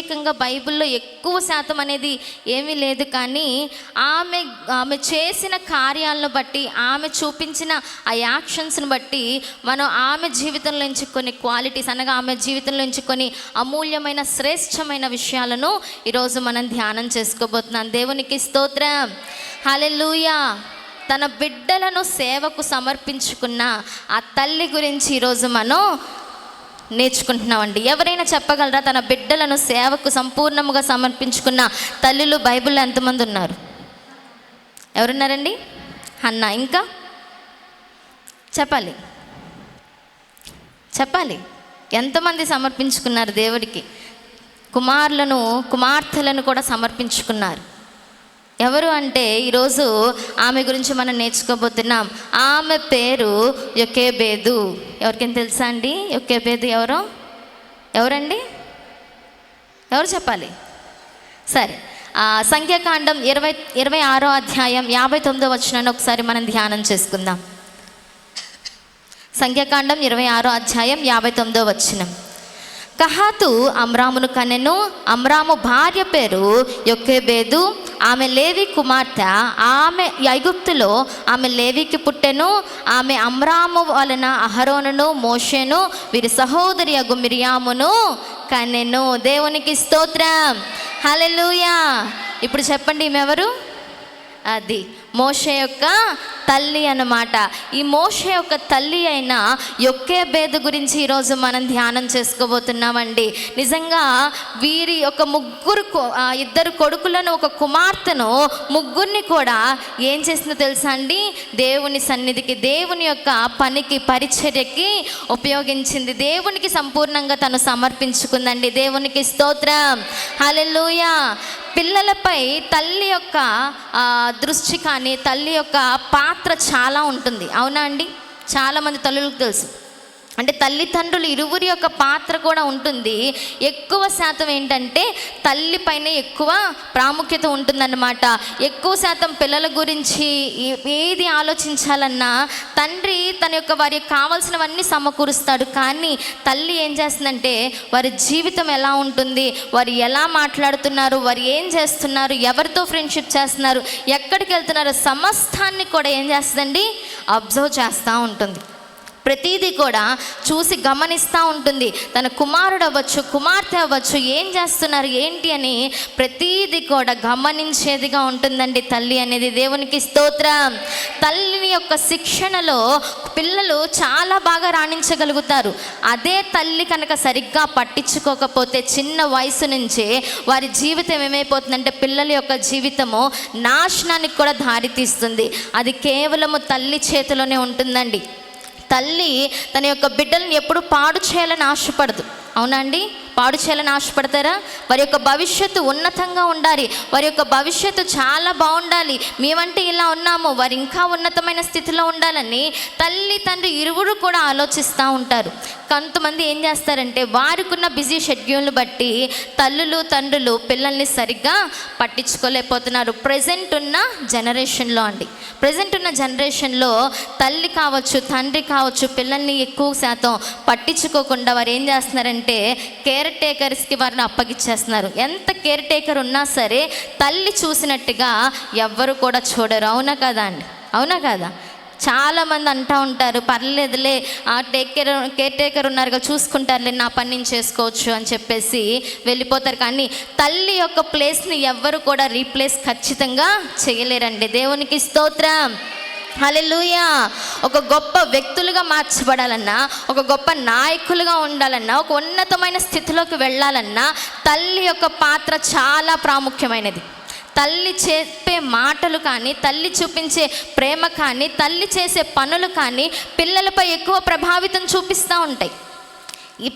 ప్రత్యేకంగా బైబిల్లో ఎక్కువ శాతం అనేది ఏమీ లేదు, కానీ ఆమె చేసిన కార్యాలను బట్టి, ఆమె చూపించిన ఆ యాక్షన్స్ని బట్టి మనం ఆమె జీవితంలో నుంచి కొన్ని క్వాలిటీస్ అనగా ఆమె జీవితంలో నుంచి కొన్ని అమూల్యమైన శ్రేష్టమైన విషయాలను ఈరోజు మనం ధ్యానం చేసుకోబోతున్నాం. దేవునికి స్తోత్రం, హల్లెలూయా. తన బిడ్డలను సేవకు సమర్పించుకున్న ఆ తల్లి గురించి ఈరోజు మనం నేర్చుకుంటున్నామండి. ఎవరైనా చెప్పగలరా తన బిడ్డలను సేవకు సంపూర్ణముగా సమర్పించుకున్న తల్లులు బైబిల్లో ఎంతమంది ఉన్నారు? ఎవరున్నారండి? హన్నా. ఇంకా చెప్పాలి ఎంతమంది సమర్పించుకున్నారు దేవుడికి? కుమారులను కుమార్తెలను కూడా సమర్పించుకున్నారు. ఎవరు అంటే ఈరోజు ఆమె గురించి మనం నేర్చుకోబోతున్నాం. ఆమె పేరు యొకేబేదు. ఎవరికైనా తెలుసా అండి యొకేబేదు ఎవరండి? ఎవరు చెప్పాలి? సరే, సంఖ్యాకాండం 26వ అధ్యాయం 59వ వచనాన్ని ఒకసారి మనం ధ్యానం చేసుకుందాం. సంఖ్యాకాండం 26వ అధ్యాయం 59వ వచనం. కహాతు అమ్రామును కనెను. అమ్రాము భార్య పేరు యొకేబేదు. ఆమె లేవి కుమార్తె. ఆమె ఐగుప్తులో ఆమె లేవికి పుట్టెను. ఆమె అమ్రాము వలన అహరోనును మోషేను వీరి సహోదరి అగు మిరియామును కనెను. దేవునికి స్తోత్రం, హల్లెలూయా. ఇప్పుడు చెప్పండి, ఈమె ఎవరు? అది మోషే యొక్క తల్లి అన్నమాట. ఈ మోషే యొక్క తల్లి అయిన యొకేబేదు గురించి ఈరోజు మనం ధ్యానం చేసుకోబోతున్నామండి. నిజంగా వీరి యొక్క ఇద్దరు కొడుకులను, ఒక కుమార్తెను, ముగ్గురిని కూడా ఏం చేసిందో తెలుసా అండి? దేవుని సన్నిధికి, దేవుని యొక్క పనికి, పరిచర్యకి ఉపయోగించింది. దేవునికి సంపూర్ణంగా తను సమర్పించుకుందండి. దేవునికి స్తోత్రం, హల్లెలూయా. పిల్లలపై తల్లి యొక్క దృష్టి కానీ, తల్లి యొక్క పాత్ర చాలా ఉంటుంది. అవునా అండి? చాలామంది తల్లులకు తెలుసు. అంటే తల్లిదండ్రులు ఇరువురి యొక్క పాత్ర కూడా ఉంటుంది. ఎక్కువ శాతం ఏంటంటే తల్లి పైన ఎక్కువ ప్రాముఖ్యత ఉంటుందన్నమాట. ఎక్కువ శాతం పిల్లల గురించి ఏది ఆలోచించాలన్నా తండ్రి తన యొక్క వారికి కావాల్సినవన్నీ సమకూరుస్తాడు. కానీ తల్లి ఏం చేస్తుందంటే వారి జీవితం ఎలా ఉంటుంది, వారు ఎలా మాట్లాడుతున్నారు, వారు ఏం చేస్తున్నారు, ఎవరితో ఫ్రెండ్షిప్ చేస్తున్నారు, ఎక్కడికి వెళ్తున్నారు, సమస్తాన్ని కూడా ఏం చేస్తుందండి? అబ్జర్వ్ చేస్తూ ఉంటుంది. ప్రతిదీ కూడా చూసి గమనిస్తూ ఉంటుంది. తన కుమారుడు అవ్వచ్చు, కుమార్తె అవ్వచ్చు, ఏం చేస్తున్నారు ఏంటి అని ప్రతిదీ కూడా గమనించేదిగా ఉంటుందండి తల్లి అనేది. దేవునికి స్తోత్రం. తల్లి యొక్క శిక్షణలో పిల్లలు చాలా బాగా రాణించగలుగుతారు. అదే తల్లి కనుక సరిగ్గా పట్టించుకోకపోతే చిన్న వయసు నుంచే వారి జీవితం ఏమైపోతుందంటే పిల్లల యొక్క జీవితము నాశనానికి కూడా దారితీస్తుంది. అది కేవలము తల్లి చేతిలోనే ఉంటుందండి. తల్లి తన యొక్క బిడ్డలను ఎప్పుడు పాడు చేయాలని ఆశపడదు. అవునా అండి? పాడు చేయాలని ఆశపడతారా? వారి యొక్క భవిష్యత్తు ఉన్నతంగా ఉండాలి, వారి యొక్క భవిష్యత్తు చాలా బాగుండాలి, మేమంటే ఇలా ఉన్నాము, వారు ఇంకా ఉన్నతమైన స్థితిలో ఉండాలని తల్లి తండ్రి ఇరువురు కూడా ఆలోచిస్తూ ఉంటారు. కొంతమంది ఏం చేస్తారంటే వారికున్న బిజీ షెడ్యూల్ని బట్టి తల్లులు తండ్రులు పిల్లల్ని సరిగ్గా పట్టించుకోలేకపోతున్నారు. ప్రజెంట్ ఉన్న జనరేషన్లో తల్లి కావచ్చు, తండ్రి కావచ్చు, పిల్లల్ని ఎక్కువ శాతం పట్టించుకోకుండా వారు ఏం చేస్తున్నారంటే కేర్ టేకర్స్కి వారిని అప్పగిచ్చేస్తున్నారు. ఎంత కేర్ టేకర్ ఉన్నా సరే తల్లి చూసినట్టుగా ఎవ్వరు కూడా చూడరు. అవునా కదా అండి? అవునా కదా? చాలామంది అంటూ ఉంటారు, పర్లేదులే కేర్ టేకర్ ఉన్నారుగా, చూసుకుంటారులే, నా పని నేను చేసుకోవచ్చు అని చెప్పేసి వెళ్ళిపోతారు. కానీ తల్లి యొక్క ప్లేస్ని ఎవ్వరు కూడా రీప్లేస్ ఖచ్చితంగా చేయలేరండి. దేవునికి స్తోత్రం, హల్లెలూయా. ఒక గొప్ప వ్యక్తులుగా మార్చబడాలన్నా, ఒక గొప్ప నాయకులుగా ఉండాలన్నా, ఒక ఉన్నతమైన స్థితిలోకి వెళ్ళాలన్నా తల్లి యొక్క పాత్ర చాలా ప్రాముఖ్యమైనది. తల్లి చెప్పే మాటలు కానీ, తల్లి చూపించే ప్రేమ కానీ, తల్లి చేసే పనులు కానీ పిల్లలపై ఎక్కువ ప్రభావితం చూపిస్తూ ఉంటాయి. ఈ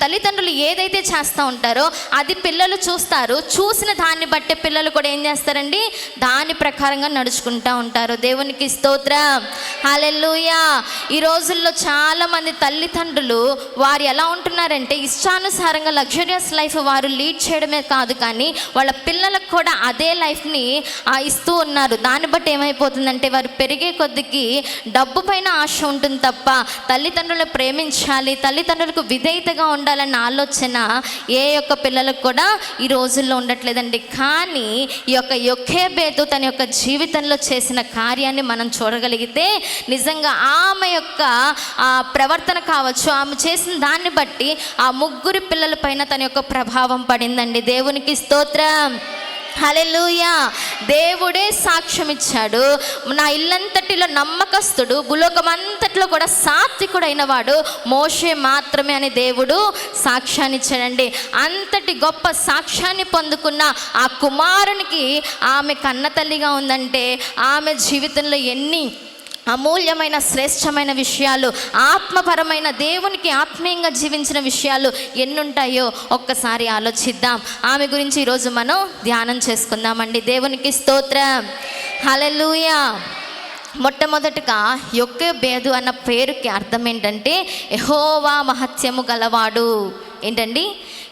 తల్లిదండ్రులు ఏదైతే చేస్తూ ఉంటారో అది పిల్లలు చూస్తారు. చూసిన దాన్ని బట్టి పిల్లలు కూడా ఏం చేస్తారండి? దాని ప్రకారంగా నడుచుకుంటూ ఉంటారు. దేవునికి స్తోత్రం, హల్లెలూయా. ఈ రోజుల్లో చాలామంది తల్లిదండ్రులు వారు ఎలా ఉంటున్నారంటే ఇష్టానుసారంగా లగ్జరియస్ లైఫ్ వారు లీడ్ చేయడమే కాదు, కానీ వాళ్ళ పిల్లలకు కూడా అదే లైఫ్ని ఇస్తూ ఉన్నారు. దాన్ని బట్టి ఏమైపోతుందంటే వారు పెరిగే కొద్దికి డబ్బు పైన ఆశ ఉంటుంది తప్ప తల్లిదండ్రులను ప్రేమించాలి, తల్లిదండ్రులకు విధేయతగా ఉండాలన్న ఆలోచన ఏ యొక్క పిల్లలకు కూడా ఈ రోజుల్లో ఉండట్లేదండి. కానీ ఈ యొక్క యొక్కేబేదు తన యొక్క జీవితంలో చేసిన కార్యాన్ని మనం చూడగలిగితే నిజంగా ఆమె యొక్క ప్రవర్తన కావచ్చు, ఆమె చేసిన దాన్ని బట్టి ఆ ముగ్గురు పిల్లల పైన తన యొక్క ప్రభావం పడిందండి. దేవునికి స్తోత్రం, హల్లెలూయా. దేవుడే సాక్ష్యం ఇచ్చాడు, నా ఇల్లంతటిలో నమ్మకస్తుడు, భూలోకమంతట్లో కూడా సాత్వికుడైన వాడు మోషే మాత్రమే అని దేవుడు సాక్ష్యాన్ని ఇచ్చాడండి. అంతటి గొప్ప సాక్ష్యాన్ని పొందుకున్న ఆ కుమారునికి ఆమె కన్న తల్లిగా ఉందంటే ఆమె జీవితంలో ఎన్ని అమూల్యమైన శ్రేష్టమైన విషయాలు, ఆత్మపరమైన దేవునికి ఆత్మీయంగా జీవించిన విషయాలు ఎన్నుంటాయో ఒక్కసారి ఆలోచిద్దాం. ఆమె గురించి ఈరోజు మనం ధ్యానం చేసుకుందామండి. దేవునికి స్తోత్రం, హల్లెలూయా. మొట్టమొదటిగా యొక్కేబేదు అన్న పేరుకి అర్థం ఏంటంటే యెహోవా మహత్యము గలవాడు. ఏంటండి?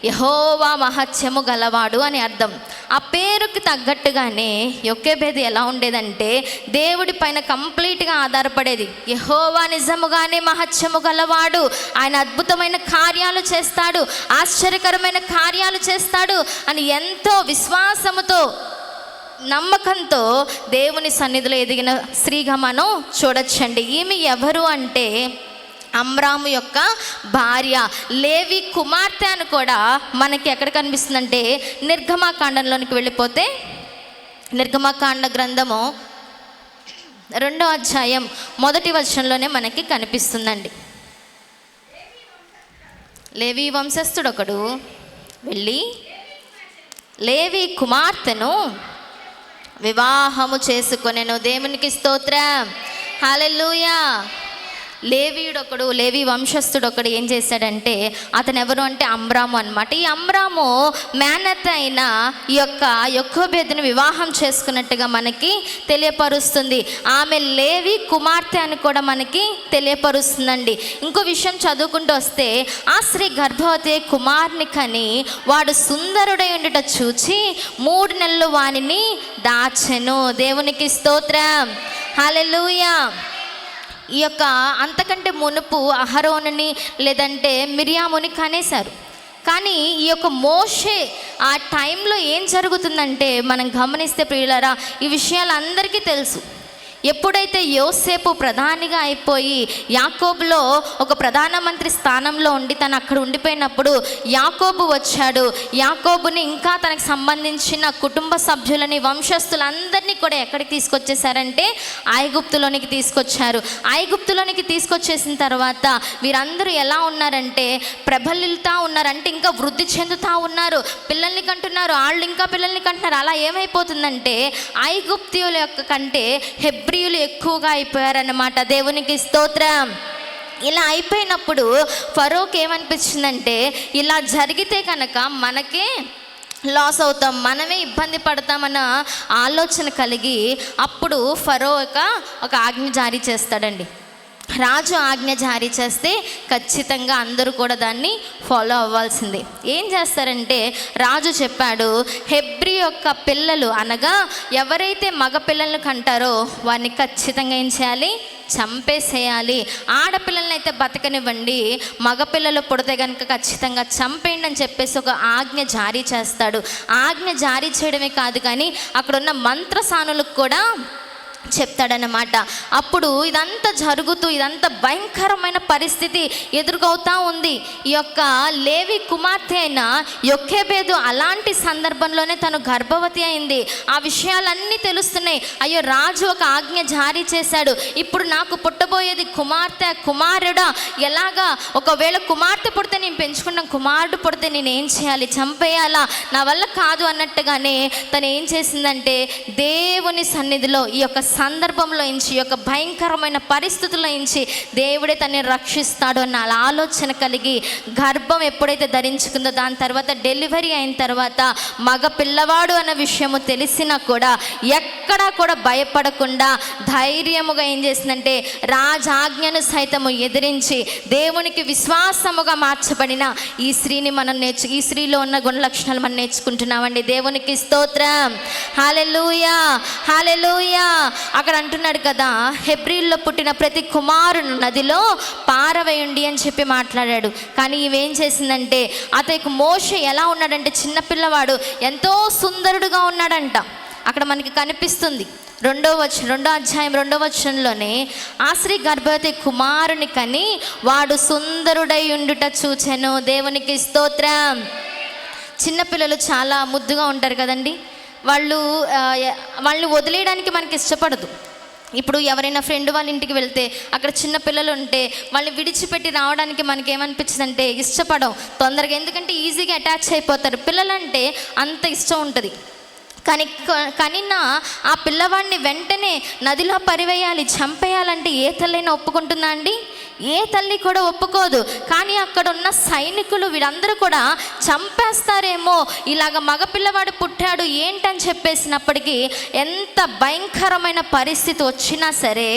యెహోవా మహత్యము గలవాడు అని అర్థం. ఆ పేరుకి తగ్గట్టుగానే యొక్కేబేదు ఎలా ఉండేదంటే దేవుడి పైన కంప్లీట్గా ఆధారపడేది. యెహోవా నిజముగానే మహత్యము గలవాడు, ఆయన అద్భుతమైన కార్యాలు చేస్తాడు, ఆశ్చర్యకరమైన కార్యాలు చేస్తాడు అని ఎంతో విశ్వాసముతో నమ్మకంతో దేవుని సన్నిధిలో ఎదిగిన స్త్రీగా మనం చూడొచ్చండి. ఈమె ఎవరు అంటే అమ్రాము యొక్క భార్య, లేవి కుమార్తె అని కూడా మనకి ఎక్కడ కనిపిస్తుందంటే నిర్గమాకాండంలోనికి వెళ్ళిపోతే నిర్గమాకాండ గ్రంథము 2వ అధ్యాయం 1వ వచనంలోనే మనకి కనిపిస్తుందండి. లేవి వంశస్థుడు ఒకడు వెళ్ళి లేవి కుమార్తెను వివాహము చేసుకొనెను. దేవునికి స్తోత్రం, హల్లెలూయా. లేవీయుడొకడు, లేవి వంశస్థుడొకడు ఏం చేశాడంటే అతను ఎవరు అంటే అమ్రాము అనమాట. ఈ అమ్రాము మేనత్త అయిన ఈ యొక్క యొక్కేబేదుని వివాహం చేసుకున్నట్టుగా మనకి తెలియపరుస్తుంది. ఆమె లేవి కుమార్తె అని కూడా మనకి తెలియపరుస్తుందండి. ఇంకో విషయం చదువుకుంటూ వస్తే ఆ స్త్రీ గర్భవతి కుమారుని కని వాడు సుందరుడై ఉండుట చూచి 3 నెలలు వానిని దాచెను. దేవునికి స్తోత్రం, హల్లెలూయా. ఈ యొక్క అంతకంటే మునుపు అహరోనుని లేదంటే మిరియాముని కనేశారు. కానీ ఈ యొక్క మోషే ఆ టైంలో ఏం జరుగుతుందంటే మనం గమనిస్తే ప్రియులారా, ఈ విషయాలు అందరికీ తెలుసు. ఎప్పుడైతే యోసేపు ప్రధానిగా అయిపోయి యాకోబులో ఒక ప్రధానమంత్రి స్థానంలో ఉండి తను అక్కడ ఉండిపోయినప్పుడు యాకోబు వచ్చాడు. యాకోబుని ఇంకా తనకు సంబంధించిన కుటుంబ సభ్యులని వంశస్థులందరినీ కూడా ఎక్కడికి తీసుకొచ్చేసారంటే ఐగుప్తులోనికి తీసుకొచ్చారు. ఐగుప్తులోనికి తీసుకొచ్చేసిన తర్వాత వీరందరూ ఎలా ఉన్నారంటే ప్రబలిల్తా ఉన్నారంటే ఇంకా వృద్ధి చెందుతూ ఉన్నారు, పిల్లల్ని కంటున్నారు, వాళ్ళు ఇంకా పిల్లల్ని కంటున్నారు. అలా ఏమైపోతుందంటే ఐగుప్తీయుల యొక్క కంటే హెబ్రీయులు ఎక్కువగా అయిపోయారన్నమాట. దేవునికి స్తోత్రం. ఇలా అయిపోయినప్పుడు ఫరోకి ఏమనిపించిందంటే ఇలా జరిగితే కనుక మనకే లాస్ అవుతాం, మనమే ఇబ్బంది పడతామన్న ఆలోచన కలిగి అప్పుడు ఫరో ఒక ఆజ్ఞ జారీ చేస్తాడండి. రాజు ఆజ్ఞ జారీ చేస్తే ఖచ్చితంగా అందరూ కూడా దాన్ని ఫాలో అవ్వాల్సిందే. ఏం చేస్తారంటే రాజు చెప్పాడు, హెబ్రీ యొక్క పిల్లలు అనగా ఎవరైతే మగ పిల్లలను కంటారో వారిని ఖచ్చితంగా ఏం చేయాలి? చంపేసేయాలి. ఆడపిల్లల్ని అయితే బతకనివ్వండి, మగపిల్లలు పుడితే కనుక ఖచ్చితంగా చంపేయండి అని చెప్పేసి ఒక ఆజ్ఞ జారీ చేస్తాడు. ఆజ్ఞ జారీ చేయడమే కాదు కానీ అక్కడున్న మంత్రసానులకు కూడా చెప్తాడనమాట. అప్పుడు ఇదంతా జరుగుతూ ఇదంతా భయంకరమైన పరిస్థితి ఎదుర్కొవుతూ ఉంది. ఈ యొక్క లేవి కుమార్తె అయిన యొక్కేబేదు అలాంటి సందర్భంలోనే తను గర్భవతి అయింది. ఆ విషయాలన్నీ తెలుస్తున్నాయి. అయ్యో, రాజు ఒక ఆజ్ఞ జారీ చేశాడు, ఇప్పుడు నాకు పుట్టబోయేది కుమార్తె కుమారుడా, ఎలాగా? ఒకవేళ కుమార్తె పుడితే నేను పెంచుకున్న కుమారుడు పుడితే నేను ఏం చేయాలి? చంపేయాలా? నా వల్ల కాదు అన్నట్టుగానే తను ఏం చేసిందంటే దేవుని సన్నిధిలో ఈ యొక్క సందర్భంలో నుంచి, యొక్క భయంకరమైన పరిస్థితుల్లో నుంచి దేవుడే తనని రక్షిస్తాడు అన్న ఆలోచన కలిగి గర్భం ఎప్పుడైతే ధరించుకుందో దాని తర్వాత డెలివరీ అయిన తర్వాత మగ పిల్లవాడు అన్న విషయము తెలిసినా కూడా ఎక్కడా కూడా భయపడకుండా ధైర్యముగా ఏం చేసిందంటే రాజాజ్ఞను సైతము ఎదిరించి దేవునికి విశ్వాసముగా మార్చబడిన ఈ స్త్రీని మనం ఈ స్త్రీలో ఉన్న గుణ లక్షణాలు మనం నేర్చుకుంటున్నామండి. దేవునికి స్తోత్రం. హల్లెలూయా, హల్లెలూయా. అక్కడ అంటున్నాడు కదా, హెబ్రీల్లో పుట్టిన ప్రతి కుమారుని నదిలో పారవేయండి అని చెప్పి మాట్లాడాడు. కానీ ఇవేం చేసిందంటే, అతనికి మోషే ఎలా ఉన్నాడంటే చిన్నపిల్లవాడు, ఎంతో సుందరుడుగా ఉన్నాడంట. అక్కడ మనకి కనిపిస్తుంది 2వ అధ్యాయం 2వ వచనంలోనే, ఆ స్త్రీ గర్భవతి కుమారుని కని వాడు సుందరుడై ఉండుట చూచెను. దేవునికి స్తోత్రం. చిన్నపిల్లలు చాలా ముద్దుగా ఉంటారు కదండి. వాళ్ళని వదిలేయడానికి మనకి ఇష్టపడదు. ఇప్పుడు ఎవరైనా ఫ్రెండ్ వాళ్ళ ఇంటికి వెళ్తే అక్కడ చిన్న పిల్లలు ఉంటే వాళ్ళని విడిచిపెట్టి రావడానికి మనకి ఏమనిపించింది అంటే ఇష్టపడం తొందరగా, ఎందుకంటే ఈజీగా అటాచ్ అయిపోతారు. పిల్లలంటే అంత ఇష్టం ఉంటుంది. కనిన ఆ పిల్లవాడిని వెంటనే నదిలో పరివేయాలి, చంపేయాలంటే ఏ తల్లైనా ఒప్పుకుంటుందా అండి? ఏ తల్లి కూడా ఒప్పుకోదు. కానీ అక్కడ ఉన్న సైనికులు వీళ్ళందరూ కూడా చంపేస్తారేమో, ఇలాగ మగపిల్లవాడు పుట్టాడు ఏంటని చెప్పేసినప్పటికీ ఎంత భయంకరమైన పరిస్థితి వచ్చినా సరే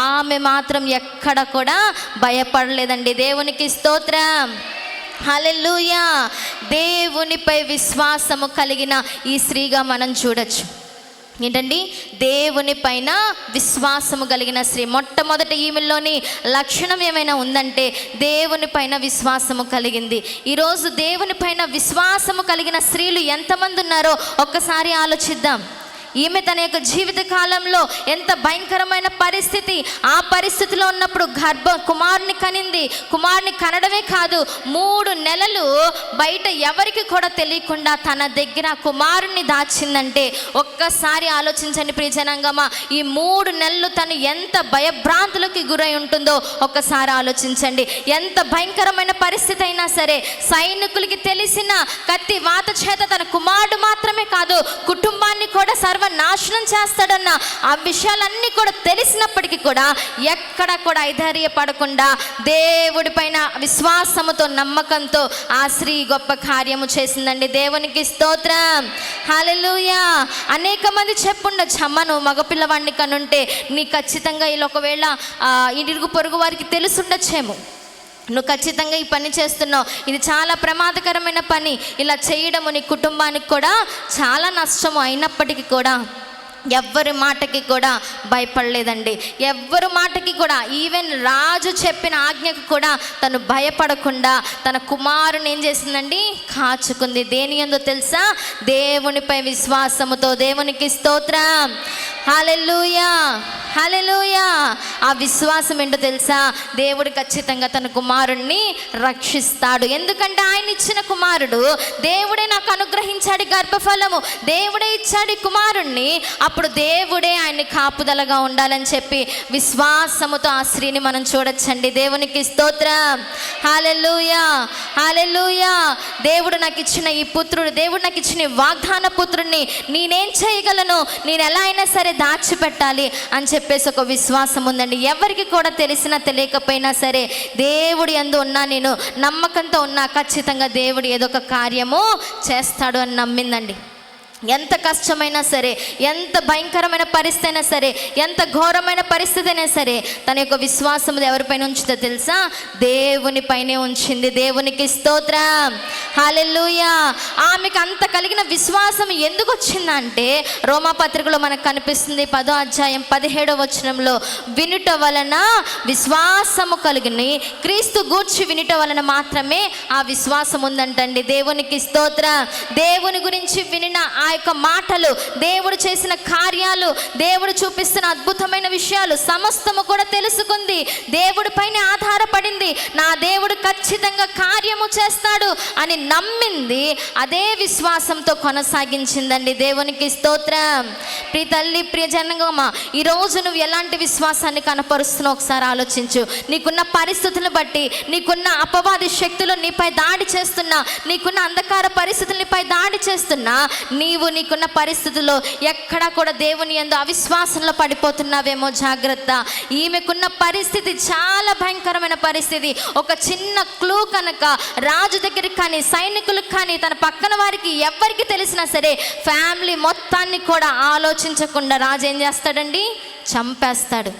ఆమె మాత్రం ఎక్కడ కూడా భయపడలేదండి. దేవునికి స్తోత్రం. హల్లెలూయా. దేవునిపై విశ్వాసము కలిగిన ఈ స్త్రీగా మనం చూడొచ్చు. ఏంటండి? దేవుని పైన విశ్వాసము కలిగిన స్త్రీ. మొట్టమొదటి ఈమెలోని లక్షణం ఏమైనా ఉందంటే దేవుని పైన విశ్వాసము కలిగింది. ఈరోజు దేవుని పైన విశ్వాసము కలిగిన స్త్రీలు ఎంతమంది ఉన్నారో ఒక్కసారి ఆలోచిద్దాం. ఈమె తన యొక్క జీవిత కాలంలో ఎంత భయంకరమైన పరిస్థితి, ఆ పరిస్థితిలో ఉన్నప్పుడు కుమారుని కనింది. కుమారుని కనడమే కాదు, 3 నెలలు బయట ఎవరికి కూడా తెలియకుండా తన దగ్గర కుమారుని దాచిందంటే ఒక్కసారి ఆలోచించండి ప్రియజనాంగమా. ఈ 3 నెలలు తను ఎంత భయభ్రాంతులకి గురై ఉంటుందో ఒక్కసారి ఆలోచించండి. ఎంత భయంకరమైన పరిస్థితి అయినా సరే, సైనికులకి తెలిసిన కత్తి వాత చేత తన కుమారుడు మాత్రమే కాదు కుటుంబాన్ని కూడా నాశనం చేస్తాడన్న ఆ విషయాలన్నీ కూడా తెలిసినప్పటికీ కూడా ఎక్కడ కూడా ఐధైర్యపడకుండా దేవుడి పైన విశ్వాసముతో నమ్మకంతో ఆ స్త్రీ గొప్ప కార్యము చేసిందండి. దేవునికి స్తోత్రం. హల్లెలూయా. అనేక మంది చెప్పుండొచ్చు, అమ్మ నువ్వు మగపిల్లవాడిని కనుంటే నీ ఖచ్చితంగా ఇలా ఒకవేళ ఇరుగు పొరుగు వారికి తెలుసుండొచ్చేమో, నువ్వు ఖచ్చితంగా ఈ పని చేస్తున్నావు, ఇది చాలా ప్రమాదకరమైన పని, ఇలా చేయడము నీ కుటుంబానికి కూడా చాలా నష్టము. అయినప్పటికీ కూడా ఎవ్వరి మాటకి కూడా భయపడలేదండి. ఎవ్వరి మాటకి కూడా, ఈవెన్ రాజు చెప్పిన ఆజ్ఞకు కూడా తను భయపడకుండా తన కుమారుని ఏం చేసిందండి? కాచుకుంది. దేని యందు తెలుసా? దేవునిపై విశ్వాసముతో. దేవునికి స్తోత్రం. హల్లెలూయా, హల్లెలూయా. ఆ విశ్వాసం ఏంటో తెలుసా? దేవుడు ఖచ్చితంగా తన కుమారుణ్ణి రక్షిస్తాడు. ఎందుకంటే ఆయన ఇచ్చిన కుమారుడు దేవుడే నాకు అనుగ్రహించాడు గర్భఫలము, దేవుడే ఇచ్చాడు కుమారుణ్ణి. అప్పుడు దేవుడే ఆయన్ని కాపుదలగా ఉండాలని చెప్పి విశ్వాసముతో ఆ స్త్రీని మనం చూడొచ్చండి. దేవునికి స్తోత్రం. హల్లెలూయా, హల్లెలూయా. దేవుడు నాకు ఇచ్చిన ఈ పుత్రుడు, దేవుడు నాకు ఇచ్చిన వాగ్దాన పుత్రుడిని నేనేం చేయగలను, నేను ఎలా అయినా సరే దాచిపెట్టాలి అని చెప్పేసి ఒక విశ్వాసం ఉందండి. ఎవరికి కూడా తెలిసినా తెలియకపోయినా సరే దేవుడు యందు ఉన్నా, నేను నమ్మకంతో ఉన్నా, ఖచ్చితంగా దేవుడు ఏదో ఒక కార్యము చేస్తాడు అని నమ్మిందండి. ఎంత కష్టమైనా సరే, ఎంత భయంకరమైన పరిస్థితి అయినా సరే, ఎంత ఘోరమైన పరిస్థితి అయినా సరే తన యొక్క విశ్వాసం ఎవరిపైన ఉంచుతో తెలుసా? దేవుని పైనే ఉంచింది. దేవునికి స్తోత్రం. హల్లెలూయా. ఆమెకు అంత కలిగిన విశ్వాసం ఎందుకు వచ్చిందంటే రోమాపత్రికలో మనకు కనిపిస్తుంది 10వ అధ్యాయం 17వ వచనంలో, వినుట వలన విశ్వాసము కలిగిన క్రీస్తు గూర్చి వినుట వలన మాత్రమే ఆ విశ్వాసం ఉందంటండి. దేవునికి స్తోత్రం. దేవుని గురించి వినిన ఆ యొక్క మాటలు, దేవుడు చేసిన కార్యాలు, దేవుడు చూపిస్తున్న అద్భుతమైన విషయాలు సమస్తము కూడా తెలుసుకుంది. దేవుడి పైన ఆధారపడింది. నా దేవుడు ఖచ్చితంగా కార్యము చేస్తాడు అని నమ్మింది. అదే విశ్వాసంతో కొనసాగించిందండి. దేవునికి స్తోత్రం. ప్రియ తల్లి, ప్రియ జనగమా, ఈరోజు నువ్వు ఎలాంటి విశ్వాసాన్ని కనపరుస్తున్నావు ఒకసారి ఆలోచించు. నీకున్న పరిస్థితులను బట్టి, నీకున్న అపవాది శక్తులు నీపై దాడి చేస్తున్నా, నీకున్న అంధకార పరిస్థితులు నీపై దాడి చేస్తున్నా, నీవు నీవు నీకున్న పరిస్థితుల్లో ఎక్కడా కూడా దేవుని యందు అవిశ్వాసంలో పడిపోతున్నావేమో జాగ్రత్త. ఈమెకున్న పరిస్థితి చాలా భయంకరమైన పరిస్థితి. ఒక చిన్న క్లూ కనుక రాజు దగ్గరికి కానీ సైనికులకు కానీ తన పక్కన వారికి ఎవరికి తెలిసినా సరే ఫ్యామిలీ మొత్తాన్ని కూడా ఆలోచించకుండా రాజు ఏం చేస్తాడండి, చంపేస్తాడు.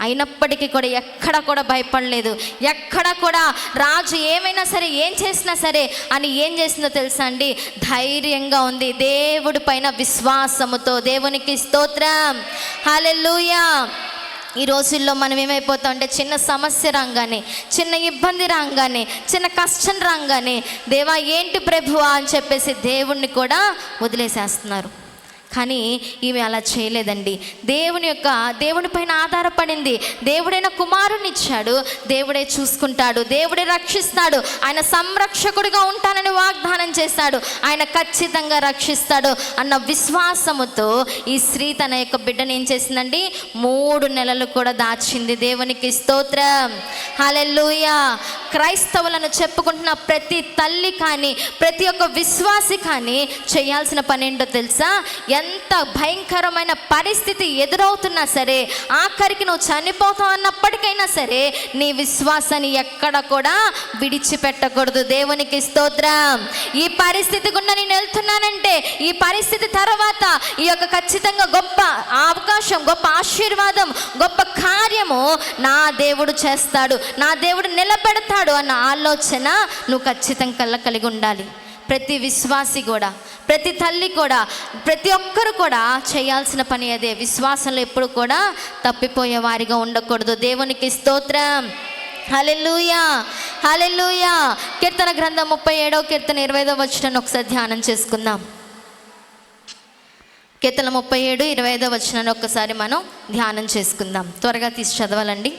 అయినప్పటికీ కూడా ఎక్కడ కూడా భయపడలేదు. ఎక్కడ కూడా రాజు ఏమైనా సరే ఏం చేసినా సరే అని ఏం చేసిందో తెలుసా అండి, ధైర్యంగా ఉంది దేవుడి పైన విశ్వాసముతో. దేవునికి స్తోత్రం, హల్లెలూయా. ఈ రోజుల్లో మనం ఏమైపోతాం అంటే చిన్న సమస్య రాగానే, చిన్న ఇబ్బంది రాగానే, చిన్న కష్టం రాగానే దేవా ఏంటి ప్రభువా అని చెప్పేసి దేవుణ్ణి కూడా వదిలేసేస్తున్నారు. కానీ ఈమె అలా చేయలేదండి. దేవుని పైన ఆధారపడింది. దేవుడైన కుమారుని ఇచ్చాడు, దేవుడే చూసుకుంటాడు, దేవుడే రక్షిస్తాడు, ఆయన సంరక్షకుడిగా ఉంటానని వాగ్దానం చేశాడు, ఆయన ఖచ్చితంగా రక్షిస్తాడు అన్న విశ్వాసముతో ఈ స్త్రీ తన యొక్క బిడ్డను ఏం చేసిందండి, 3 నెలలు కూడా దాచింది. దేవునికి స్తోత్రం, హల్లెలూయా. క్రైస్తవులను చెప్పుకుంటున్న ప్రతి తల్లి కానీ ప్రతి ఒక్క విశ్వాసి కానీ చేయాల్సిన పని ఏంటో తెలుసా? ఎంత భయంకరమైన పరిస్థితి ఎదురవుతున్నా సరే, ఆఖరికి నువ్వు చనిపోతావు అన్నప్పటికైనా సరే నీ విశ్వాసాన్ని ఎక్కడ కూడా విడిచిపెట్టకూడదు. దేవునికి స్తోత్రం. ఈ పరిస్థితి గుండా నేను వెళ్తున్నానంటే ఈ పరిస్థితి తర్వాత ఈ యొక్క ఖచ్చితంగా గొప్ప అవకాశం, గొప్ప ఆశీర్వాదం, గొప్ప కార్యము నా దేవుడు చేస్తాడు, నా దేవుడు నిలబెడతాడు అన్న ఆలోచన నువ్వు ఖచ్చితంగా కలిగి ఉండాలి. ప్రతి విశ్వాసి కూడా, ప్రతి తల్లి కూడా, ప్రతి ఒక్కరు కూడా చేయాల్సిన పని అదే. విశ్వాసంలో ఎప్పుడు కూడా తప్పిపోయే వారిగా ఉండకూడదు. దేవునికి స్తోత్రం, హల్లెలూయా, హల్లెలూయా. కీర్తన గ్రంథం 37వ కీర్తన 25వ వచనాన్ని ఒకసారి ధ్యానం చేసుకుందాం. కీర్తన 37, 25వ వచనాన్ని ఒక్కసారి మనం ధ్యానం చేసుకుందాం. త్వరగా తీసి చదవాలండి.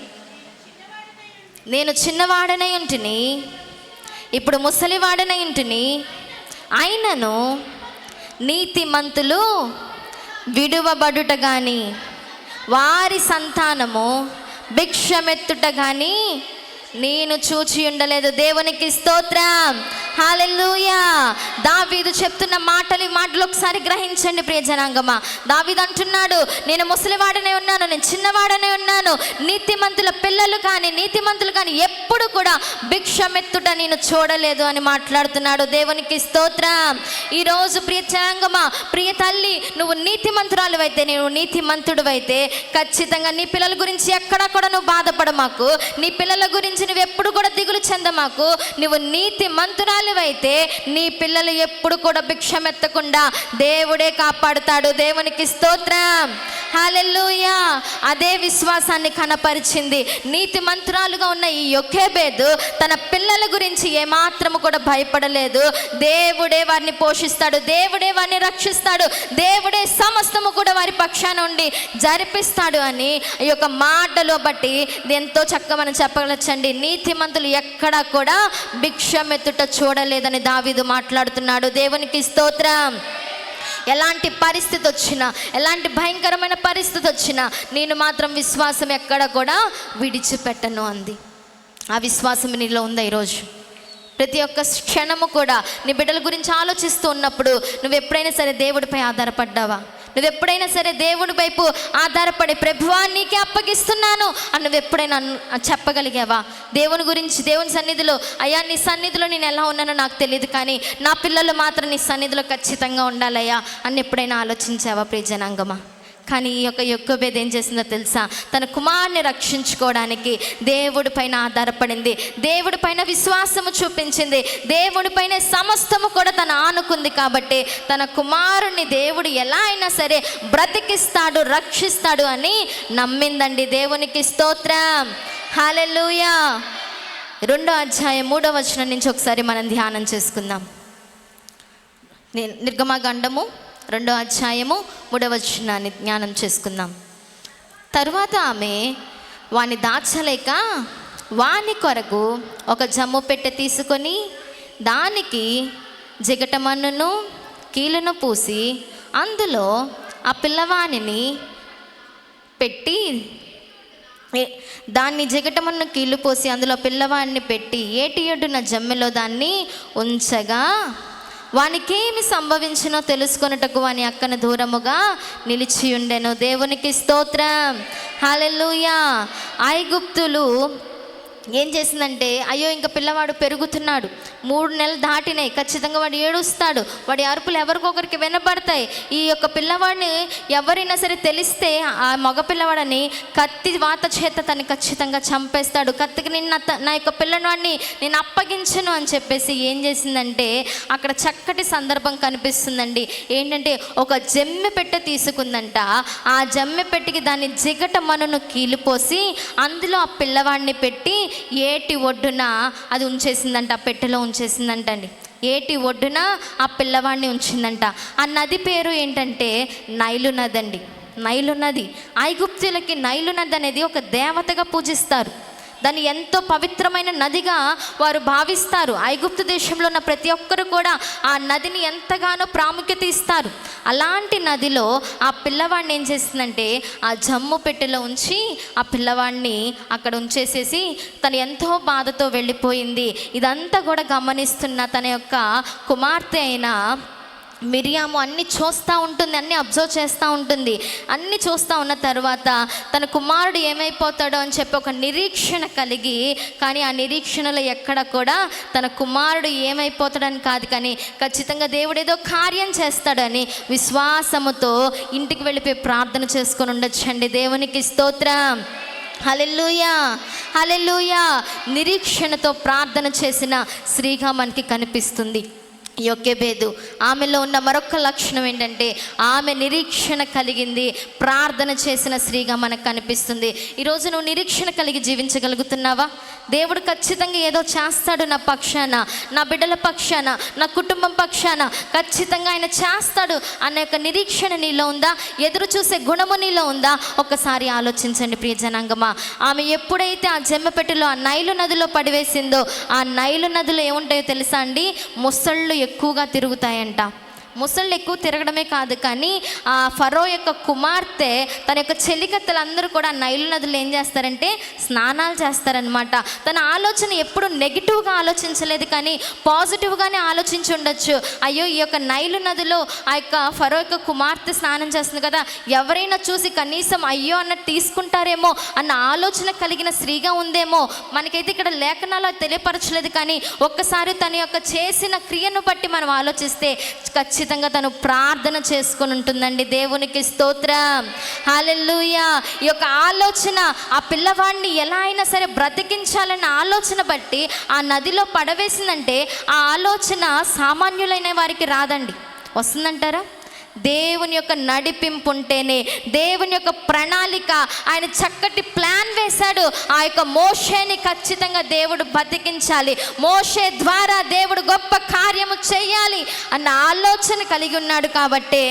నేను చిన్నవాడనై ఉంటిని, ఇప్పుడు ముసలివాడనై ఉంటిని, అయినను నీతిమంతులు విడువబడుట గాని వారి సంతానము భిక్షమెత్తుట గాని నేను చూచి ఉండలేదు. దేవునికి స్తోత్రం, హల్లెలూయా. దావీదు చెప్తున్న మాటలు ఒకసారి గ్రహించండి ప్రియ జనాంగమా. దావీదు అంటున్నాడు, నేను ముసలివాడనే ఉన్నాను, నేను చిన్నవాడనే ఉన్నాను, నీతిమంతుల పిల్లలు కానీ నీతిమంతులు కానీ ఎప్పుడు కూడా భిక్షమెత్తుట నేను చూడలేదు అని మాట్లాడుతున్నాడు. దేవునికి స్తోత్రం. ఈరోజు ప్రియ జనాంగమా, ప్రియ తల్లి, నువ్వు నీతిమంతురాలు అయితే, నువ్వు నీతిమంతుడు అయితే ఖచ్చితంగా నీ పిల్లల గురించి ఎక్కడా కూడా నువ్వు బాధపడమాకు, నీ పిల్లల గురించి నువ్వు ఎప్పుడు కూడా దిగులు చెందమాకు. నువ్వు నీతి మంతురాలివైతే నీ పిల్లలు ఎప్పుడు కూడా భిక్షమెత్తకుండా దేవుడే కాపాడుతాడు. దేవునికి స్తోత్రం, హల్లెలూయా. అదే విశ్వాసాన్ని కనపరిచింది. నీతి మంతురాలుగా ఉన్న ఈ యొకేబేదు తన పిల్లల గురించి ఏమాత్రము కూడా భయపడలేదు. దేవుడే వారిని పోషిస్తాడు, దేవుడే వారిని రక్షిస్తాడు, దేవుడే సమస్తము కూడా వారి పక్షాన ఉండి జరిపిస్తాడు అని ఈ యొక్క మాటలో బట్టి ఎంతో చక్కగా మనం చెప్పగలచ్చండి. నీతిమంతులు ఎక్కడా కూడా భిక్షమెత్తుట చూడలేదని దావీదు మాట్లాడుతున్నాడు. దేవునికి స్తోత్రం. ఎలాంటి పరిస్థితి వచ్చినా, ఎలాంటి భయంకరమైన పరిస్థితి వచ్చినా నేను మాత్రం విశ్వాసం ఎక్కడ కూడా విడిచిపెట్టను అంది. ఆ విశ్వాసం నీలో ఉందా? ఈరోజు ప్రతి ఒక్క క్షణము కూడా నీ బిడ్డల గురించి ఆలోచిస్తూ ఉన్నప్పుడు నువ్వు ఎప్పుడైనా సరే దేవుడిపై ఆధారపడ్డావా? నువ్వు ఎప్పుడైనా సరే దేవుడి వైపు ఆధారపడి ప్రభువా నీకే అప్పగిస్తున్నాను అని నువ్వు ఎప్పుడైనా చెప్పగలిగావా? దేవుని గురించి దేవుని సన్నిధిలో, అయ్యా నీ సన్నిధిలో నేను ఎలా ఉన్నానో నాకు తెలియదు, కానీ నా పిల్లలు మాత్రం నీ సన్నిధిలో ఖచ్చితంగా ఉండాలయ్యా అని ఎప్పుడైనా ఆలోచించావా ప్రియ జనాంగమా? కానీ ఈ యొక్క యొకోబేదు ఏం చేసిందో తెలుసా? తన కుమారుని రక్షించుకోవడానికి దేవుడి పైన ఆధారపడింది, దేవుడి పైన విశ్వాసము చూపించింది, దేవుడి పైన సమస్తము కూడా తను ఆనుకుంది. కాబట్టి తన కుమారుని దేవుడు ఎలా అయినా సరే బ్రతికిస్తాడు, రక్షిస్తాడు అని నమ్మిందండి. దేవునికి స్తోత్రం, హల్లెలూయా. 2వ అధ్యాయం 3వ వచనం నుంచి ఒకసారి మనం ధ్యానం చేసుకుందాం. నిర్గమకాండము 2వ అధ్యాయము 3వ వచనాన్ని జ్ఞానం చేసుకుందాం. తరువాత ఆమె వాని దాచలేక వాని కొరకు ఒక జమ్ము పెట్టె తీసుకొని దానికి జిగటమన్నును కీలును పూసి అందులో ఆ పిల్లవానిని పెట్టి, దాన్ని జిగటమన్ను కీలు పోసి అందులో పిల్లవాడిని పెట్టి ఏటి ఒడ్డున జమ్మెలో దాన్ని ఉంచగా వానికేమి సంభవించినో తెలుసుకొనుటకు వాని అక్కన దూరముగా నిలిచి ఉండెను. దేవునికి స్తోత్రం, హల్లెలూయా. ఐగుప్తులు ఏం చేసిందంటే, అయ్యో ఇంకా పిల్లవాడు పెరుగుతున్నాడు, 3 నెలలు దాటినాయి, ఖచ్చితంగా వాడు ఏడుస్తాడు, వాడి అరుపులు ఎవరికొకరికి వినబడతాయి, ఈ యొక్క పిల్లవాడిని ఎవరైనా సరే తెలిస్తే ఆ మగ పిల్లవాడని కత్తి వాత చేత తను ఖచ్చితంగా చంపేస్తాడు, కత్తికి నా యొక్క పిల్లవాడిని నేను అప్పగించను అని చెప్పేసి ఏం చేసిందంటే, అక్కడ చక్కటి సందర్భం కనిపిస్తుందండి. ఏంటంటే ఒక జమ్మె పెట్టె తీసుకుందంట. ఆ జమ్మె పెట్టెకి దాన్ని జిగట మనును కీలిపోసి అందులో ఆ పిల్లవాడిని పెట్టి ఏటి ఒడ్డున అది ఉంచేసిందంట, ఆ పెట్టెలో ఉంచేసిందంట అండి. ఏటి ఒడ్డున ఆ పిల్లవాడిని ఉంచిందంట. ఆ నది పేరు ఏంటంటే నైలు నది అండి. నైలు నది, ఐగుప్తులకి నైలు నది అనేది ఒక దేవతగా పూజిస్తారు. దాన్ని ఎంతో పవిత్రమైన నదిగా వారు భావిస్తారు. ఐగుప్తు దేశంలో ఉన్న ప్రతి ఒక్కరు కూడా ఆ నదిని ఎంతగానో ప్రాముఖ్యత ఇస్తారు. అలాంటి నదిలో ఆ పిల్లవాడిని ఏం చేసిందంటే ఆ జమ్ము పెట్టెలో ఉంచి ఆ పిల్లవాడిని అక్కడ ఉంచేసేసి తను ఎంతో బాధతో వెళ్ళిపోయింది. ఇదంతా కూడా గమనిస్తున్న తన యొక్క కుమార్తె అయిన మిరియాము అన్నీ చూస్తూ ఉంటుంది, అన్నీ అబ్జర్వ్ చేస్తూ ఉంటుంది. అన్నీ చూస్తూ ఉన్న తర్వాత తన కుమారుడు ఏమైపోతాడో అని చెప్పి ఒక నిరీక్షణ కలిగి, కానీ ఆ నిరీక్షణలో ఎక్కడ కూడా తన కుమారుడు ఏమైపోతాడని కాదు, కానీ ఖచ్చితంగా దేవుడు ఏదో కార్యం చేస్తాడని విశ్వాసముతో ఇంటికి వెళ్ళిపోయి ప్రార్థన చేసుకొని ఉండొచ్చండి. దేవునికి స్తోత్రం, హల్లెలూయా, హల్లెలూయా. నిరీక్షణతో ప్రార్థన చేసిన స్త్రీగా మనకి కనిపిస్తుంది యోకెబేదు. ఆమెలో ఉన్న మరొక లక్షణం ఏంటంటే ఆమె నిరీక్షణ కలిగింది, ప్రార్థన చేసిన స్త్రీగా మనకు కనిపిస్తుంది. ఈరోజు నువ్వు నిరీక్షణ కలిగి జీవించగలుగుతున్నావా? దేవుడు ఖచ్చితంగా ఏదో చేస్తాడు నా పక్షాన, నా బిడ్డల పక్షాన, నా కుటుంబం పక్షాన ఖచ్చితంగా ఆయన చేస్తాడు అనే యొక్క నిరీక్షణ నీలో ఉందా? ఎదురు చూసే గుణము నీలో ఉందా? ఒక్కసారి ఆలోచించండి ప్రియ జనాంగమా. ఆమె ఎప్పుడైతే ఆ జమ్మెపెట్టెలో ఆ నైలు నదిలో పడివేసిందో, ఆ నైలు నదిలో ఏముంటాయో తెలుసా అండి? ముసళ్ళు ఎక్కువగా తిరుగుతాయంట. ముసళ్ళు ఎక్కువ తిరగడమే కాదు, కానీ ఆ ఫరో యొక్క కుమార్తె తన యొక్క చెలికత్తెలందరూ కూడా నైలు నదులు ఏం చేస్తారంటే స్నానాలు చేస్తారనమాట. తన ఆలోచన ఎప్పుడు నెగిటివ్గా ఆలోచించలేదు, కానీ పాజిటివ్గానే ఆలోచించి ఉండొచ్చు. అయ్యో ఈ యొక్క నైలు నదిలో ఆ యొక్క ఫరో యొక్క కుమార్తె స్నానం చేస్తుంది కదా, ఎవరైనా చూసి కనీసం అయ్యో అన్నట్టు తీసుకుంటారేమో అన్న ఆలోచన కలిగిన స్త్రీగా ఉందేమో. మనకైతే ఇక్కడ లేఖనాలు తెలియపరచలేదు, కానీ ఒక్కసారి తన యొక్క చేసిన క్రియను బట్టి మనం ఆలోచిస్తే ఖచ్చితంగా తను ప్రార్థన చేసుకొని ఉంటుందండి. దేవునికి స్తోత్రం, హల్లెలూయా. ఈ యొక్క ఆలోచన ఆ పిల్లవాడిని ఎలా అయినా సరే బ్రతికించాలన్న ఆలోచన బట్టి ఆ నదిలో పడవేసిందంటే ఆ ఆలోచన సామాన్యులైన వారికి రాదండి. వస్తుందంటారా? దేవుని యొక్క నడిపింపు ఉంటేనే, దేవుని యొక్క ప్రణాళిక, ఆయన చక్కటి ప్లాన్ వేశాడు. ఆ యొక్క మోషేని ఖచ్చితంగా దేవుడు బతికించాలి, మోషే ద్వారా దేవుడు గొప్ప కార్యము చేయాలి అన్న ఆలోచన కలిగి ఉన్నాడు. కాబట్టి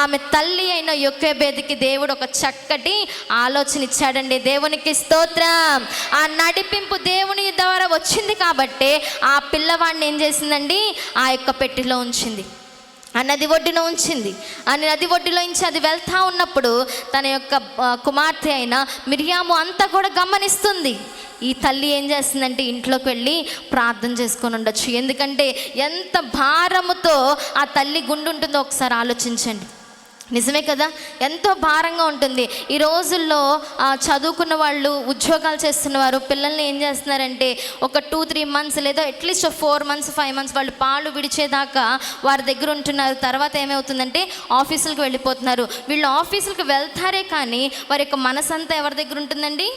ఆమె తల్లి అయిన యోకెబేదుకి దేవుడు ఒక చక్కటి ఆలోచన ఇచ్చాడండి. దేవునికి స్తోత్రం. ఆ నడిపింపు దేవుని ద్వారా వచ్చింది కాబట్టి ఆ పిల్లవాడిని ఏం చేసిందండి? ఆ యొక్క పెట్టెలో ఉంచింది, ఆ నది ఒడ్డున ఉంచింది. ఆ నది ఒడ్డులో నుంచి అది వెళ్తూ ఉన్నప్పుడు తన యొక్క కుమార్తె అయిన మిరియాము అంతా కూడా గమనిస్తుంది. ఈ తల్లి ఏం చేస్తుందంటే ఇంట్లోకి వెళ్ళి ప్రార్థన చేసుకొని ఉండొచ్చు. ఎందుకంటే ఎంత భారముతో ఆ తల్లి గుండె ఉంటుందో ఒకసారి ఆలోచించండి. నిజమే కదా, ఎంతో భారంగా ఉంటుంది. ఈ రోజుల్లో చదువుకున్న వాళ్ళు, ఉద్యోగాలు చేస్తున్నవారు పిల్లల్ని ఏం చేస్తున్నారంటే ఒక 2-3 మంత్స్ లేదా అట్లీస్ట్ 4 మంత్స్ 5 మంత్స్ వాళ్ళు పాలు విడిచేదాకా వారి దగ్గర ఉంటున్నారు. తర్వాత ఏమవుతుందంటే ఆఫీసులకు వెళ్ళిపోతున్నారు. వీళ్ళు ఆఫీసులకు వెళ్తారే కానీ వారి యొక్క మనసంతా ఎవరి దగ్గర ఉంటుందండి?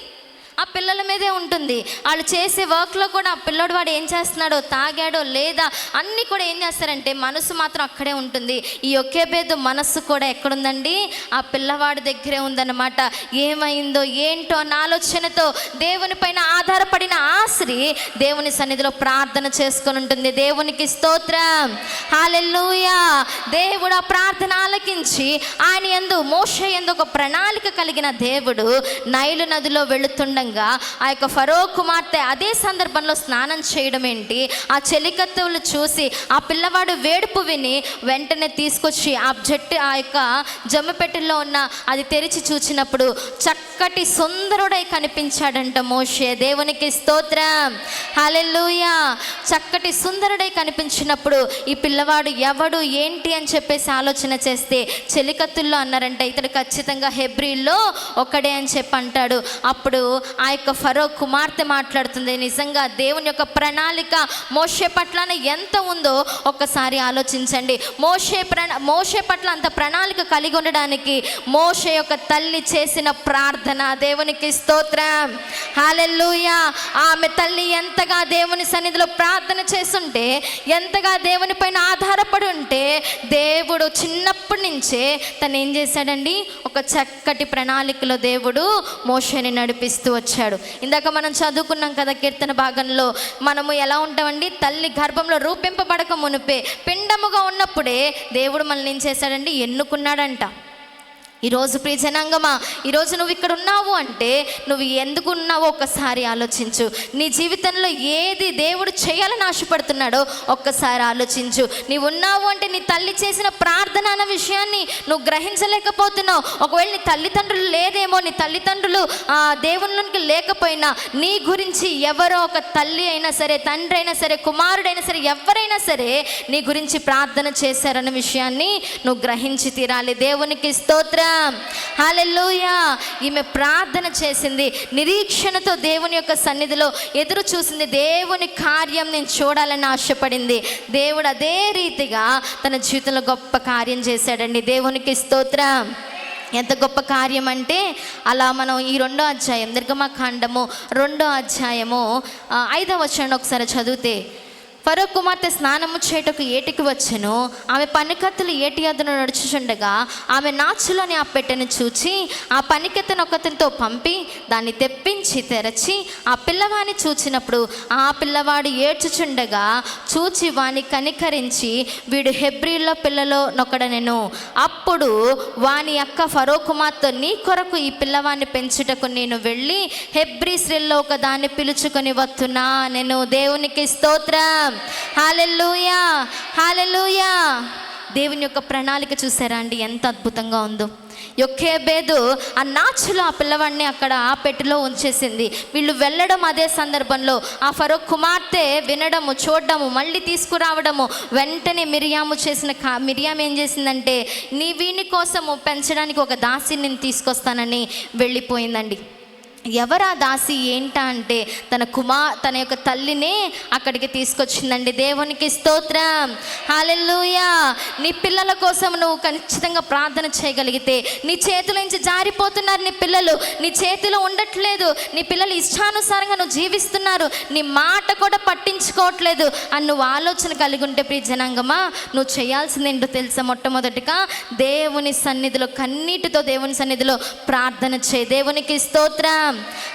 ఆ పిల్లల మీదే ఉంటుంది. వాళ్ళు చేసే వర్క్లో కూడా ఆ పిల్లడు వాడు ఏం చేస్తున్నాడో, తాగాడో లేదా అన్నీ కూడా ఏం చేస్తారంటే మనసు మాత్రం అక్కడే ఉంటుంది. ఈ యోకెబేదు మనస్సు కూడా ఎక్కడుందండి? ఆ పిల్లవాడి దగ్గరే ఉందన్నమాట. ఏమైందో ఏంటో అన్న ఆలోచనతో దేవుని పైన ఆధారపడిన ఆ స్త్రీ దేవుని సన్నిధిలో ప్రార్థన చేసుకొని ఉంటుంది. దేవునికి స్తోత్రం, హల్లెలూయా. దేవుడు ఆ ప్రార్థన ఆలకించి ఆయన యందు, మోషే యందు ఒక ప్రణాళిక కలిగిన దేవుడు నైలు నదిలో వెళుతుండగా విధంగా ఆ యొక్క ఫరో కుమార్తె అదే సందర్భంలో స్నానం చేయడం ఏంటి, ఆ చెలికత్తెలు చూసి ఆ పిల్లవాడు వేడుపు విని వెంటనే తీసుకొచ్చి ఆ యొక్క జమ్మిపెట్టెలో ఉన్న అది తెరిచి చూచినప్పుడు చక్కటి సుందరుడై కనిపించాడంట మోషే. దేవునికి స్తోత్రం, హల్లెలూయా. చక్కటి సుందరుడై కనిపించినప్పుడు ఈ పిల్లవాడు ఎవడు ఏంటి అని చెప్పేసి ఆలోచన చేస్తే చెలికత్తుల్లో అన్నారంట ఇతడు ఖచ్చితంగా హెబ్రీల్లో ఒకడే అని చెప్పి అంటాడు. అప్పుడు ఆ యొక్క ఫరో కుమార్తె మాట్లాడుతుంది, నిజంగా దేవుని యొక్క ప్రణాళిక మోషే పట్ల ఎంత ఉందో ఒక్కసారి ఆలోచించండి. మోషే పట్ల అంత ప్రణాళిక కలిగి ఉండడానికి మోషే యొక్క తల్లి చేసిన ప్రార్థన, దేవునికి స్తోత్రం, హల్లెలూయా. ఆమె తల్లి ఎంతగా దేవుని సన్నిధిలో ప్రార్థన చేస్తుంటే, ఎంతగా దేవుని పైన ఆధారపడి ఉంటే, దేవుడు చిన్నప్పటి నుంచే తను ఏం చేశాడండి, ఒక చక్కటి ప్రణాళికలో దేవుడు మోషేని నడిపిస్తూ వచ్చాడు. ఇందాక మనం చదువుకున్నాం కదా కీర్తన భాగంలో, మనము ఎలా ఉంటామండి, తల్లి గర్భంలో రూపింపబడక మునిపే పిండముగా ఉన్నప్పుడే దేవుడు మనల్ని ఏం చేశాడండి, ఎన్నుకున్నాడంట. ఈరోజు ప్రియ జనాంగమా, ఈరోజు నువ్వు ఇక్కడ ఉన్నావు అంటే నువ్వు ఎందుకు ఉన్నావో ఒక్కసారి ఆలోచించు. నీ జీవితంలో ఏది దేవుడు చేయాలని ఆశపడుతున్నాడో ఒక్కసారి ఆలోచించు. నీవు ఉన్నావు అంటే నీ తల్లి చేసిన ప్రార్థన అన్న విషయాన్ని నువ్వు గ్రహించలేకపోతున్నావు. ఒకవేళ నీ తల్లిదండ్రులు లేదేమో, నీ తల్లిదండ్రులు దేవునికి లేకపోయినా నీ గురించి ఎవరో ఒక తల్లి అయినా సరే, తండ్రి అయినా సరే, కుమారుడైనా సరే, ఎవరైనా సరే నీ గురించి ప్రార్థన చేశారన్న విషయాన్ని నువ్వు గ్రహించి తీరాలి. దేవునికి స్తోత్రం, హల్లెలూయా. ఈమె ప్రార్థన చేసింది, నిరీక్షణతో దేవుని యొక్క సన్నిధిలో ఎదురు చూసింది, దేవుని కార్యం నేను చూడాలని ఆశపడింది. దేవుడు అదే రీతిగా తన జీవితంలో గొప్ప కార్యం చేశాడండి. దేవునికి స్తోత్రం. ఎంత గొప్ప కార్యం అంటే, అలా మనం ఈ 2వ అధ్యాయం నిర్గమకాండము 2వ అధ్యాయము 5వ వచనం ఒకసారి చదివితే, ఫరో కుమార్తె స్నానము చేయుటకు ఏటికి వచ్చెను. ఆమె పనికత్తులు ఏటి యొద్దను నడుచుచుండగా ఆమె నాచులోని ఆ పెట్టెను చూచి ఆ పనికెత్తను ఒకతనితో పంపి దాన్ని తెప్పించి తెరచి ఆ పిల్లవాడిని చూచినప్పుడు ఆ పిల్లవాడు ఏడ్చుచుండగా చూచి వాని కనికరించి, వీడు హెబ్రీలో పిల్లలో నొకడనెను. అప్పుడు వాని అక్క ఫరో కుమార్తె, నీ కొరకు ఈ పిల్లవాడిని పెంచుటకు నేను వెళ్ళి హెబ్రీ స్త్రీల్లో ఒక దాన్ని పిలుచుకొని వస్తున్నా నేను. దేవునికి స్తోత్రం, హల్లెలూయా, హల్లెలూయా. దేవుని యొక్క ప్రణాళిక చూసారా అండి, ఎంత అద్భుతంగా ఉందో. యొక్కేబేదు ఆ నాచులో ఆ పిల్లవాడిని అక్కడ ఆ పెట్టెలో ఉంచేసింది. వీళ్ళు వెళ్ళడం అదే సందర్భంలో ఆ ఫరో కుమార్తె వినడము, చూడడము, మళ్ళీ తీసుకురావడము. వెంటనే మిరియాం ఏం చేసిందంటే, వీని కోసము పెంచడానికి ఒక దాసిని నేను తీసుకొస్తానని వెళ్ళిపోయిందండి. ఎవరా దాసి ఏంటా అంటే తన యొక్క తల్లినే అక్కడికి తీసుకొచ్చిందండి. దేవునికి స్తోత్రం, హల్లెలూయా. నీ పిల్లల కోసం నువ్వు ఖచ్చితంగా ప్రార్థన చేయగలిగితే, నీ చేతుల నుంచి జారిపోతున్నారు నీ పిల్లలు, నీ చేతిలో ఉండట్లేదు, నీ పిల్లలు ఇష్టానుసారంగా నువ్వు జీవిస్తున్నారు, నీ మాట కూడా పట్టించుకోవట్లేదు అని నువ్వు ఆలోచన కలిగి ఉంటే ప్రియ జనాంగమా, నువ్వు చేయాల్సింది ఏంటో తెలుసా? మొట్టమొదటిగా దేవుని సన్నిధిలో కన్నీటితో దేవుని సన్నిధిలో ప్రార్థన చేయి. దేవునికి స్తోత్రం,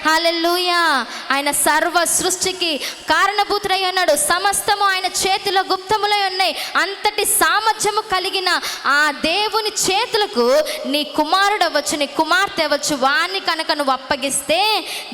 హల్లెలూయా. ఆయన సర్వ సృష్టికి కారణభూతుడై ఉన్నాడు. సమస్తము ఆయన చేతిలో గుప్తములై ఉన్నాయి. అంతటి సామర్థ్యము కలిగిన ఆ దేవుని చేతులకు నీ కుమారుడు అవ్వచ్చు, నీ కుమార్తె అవ్వచ్చు, వాణ్ణి కనుక నువ్వు అప్పగిస్తే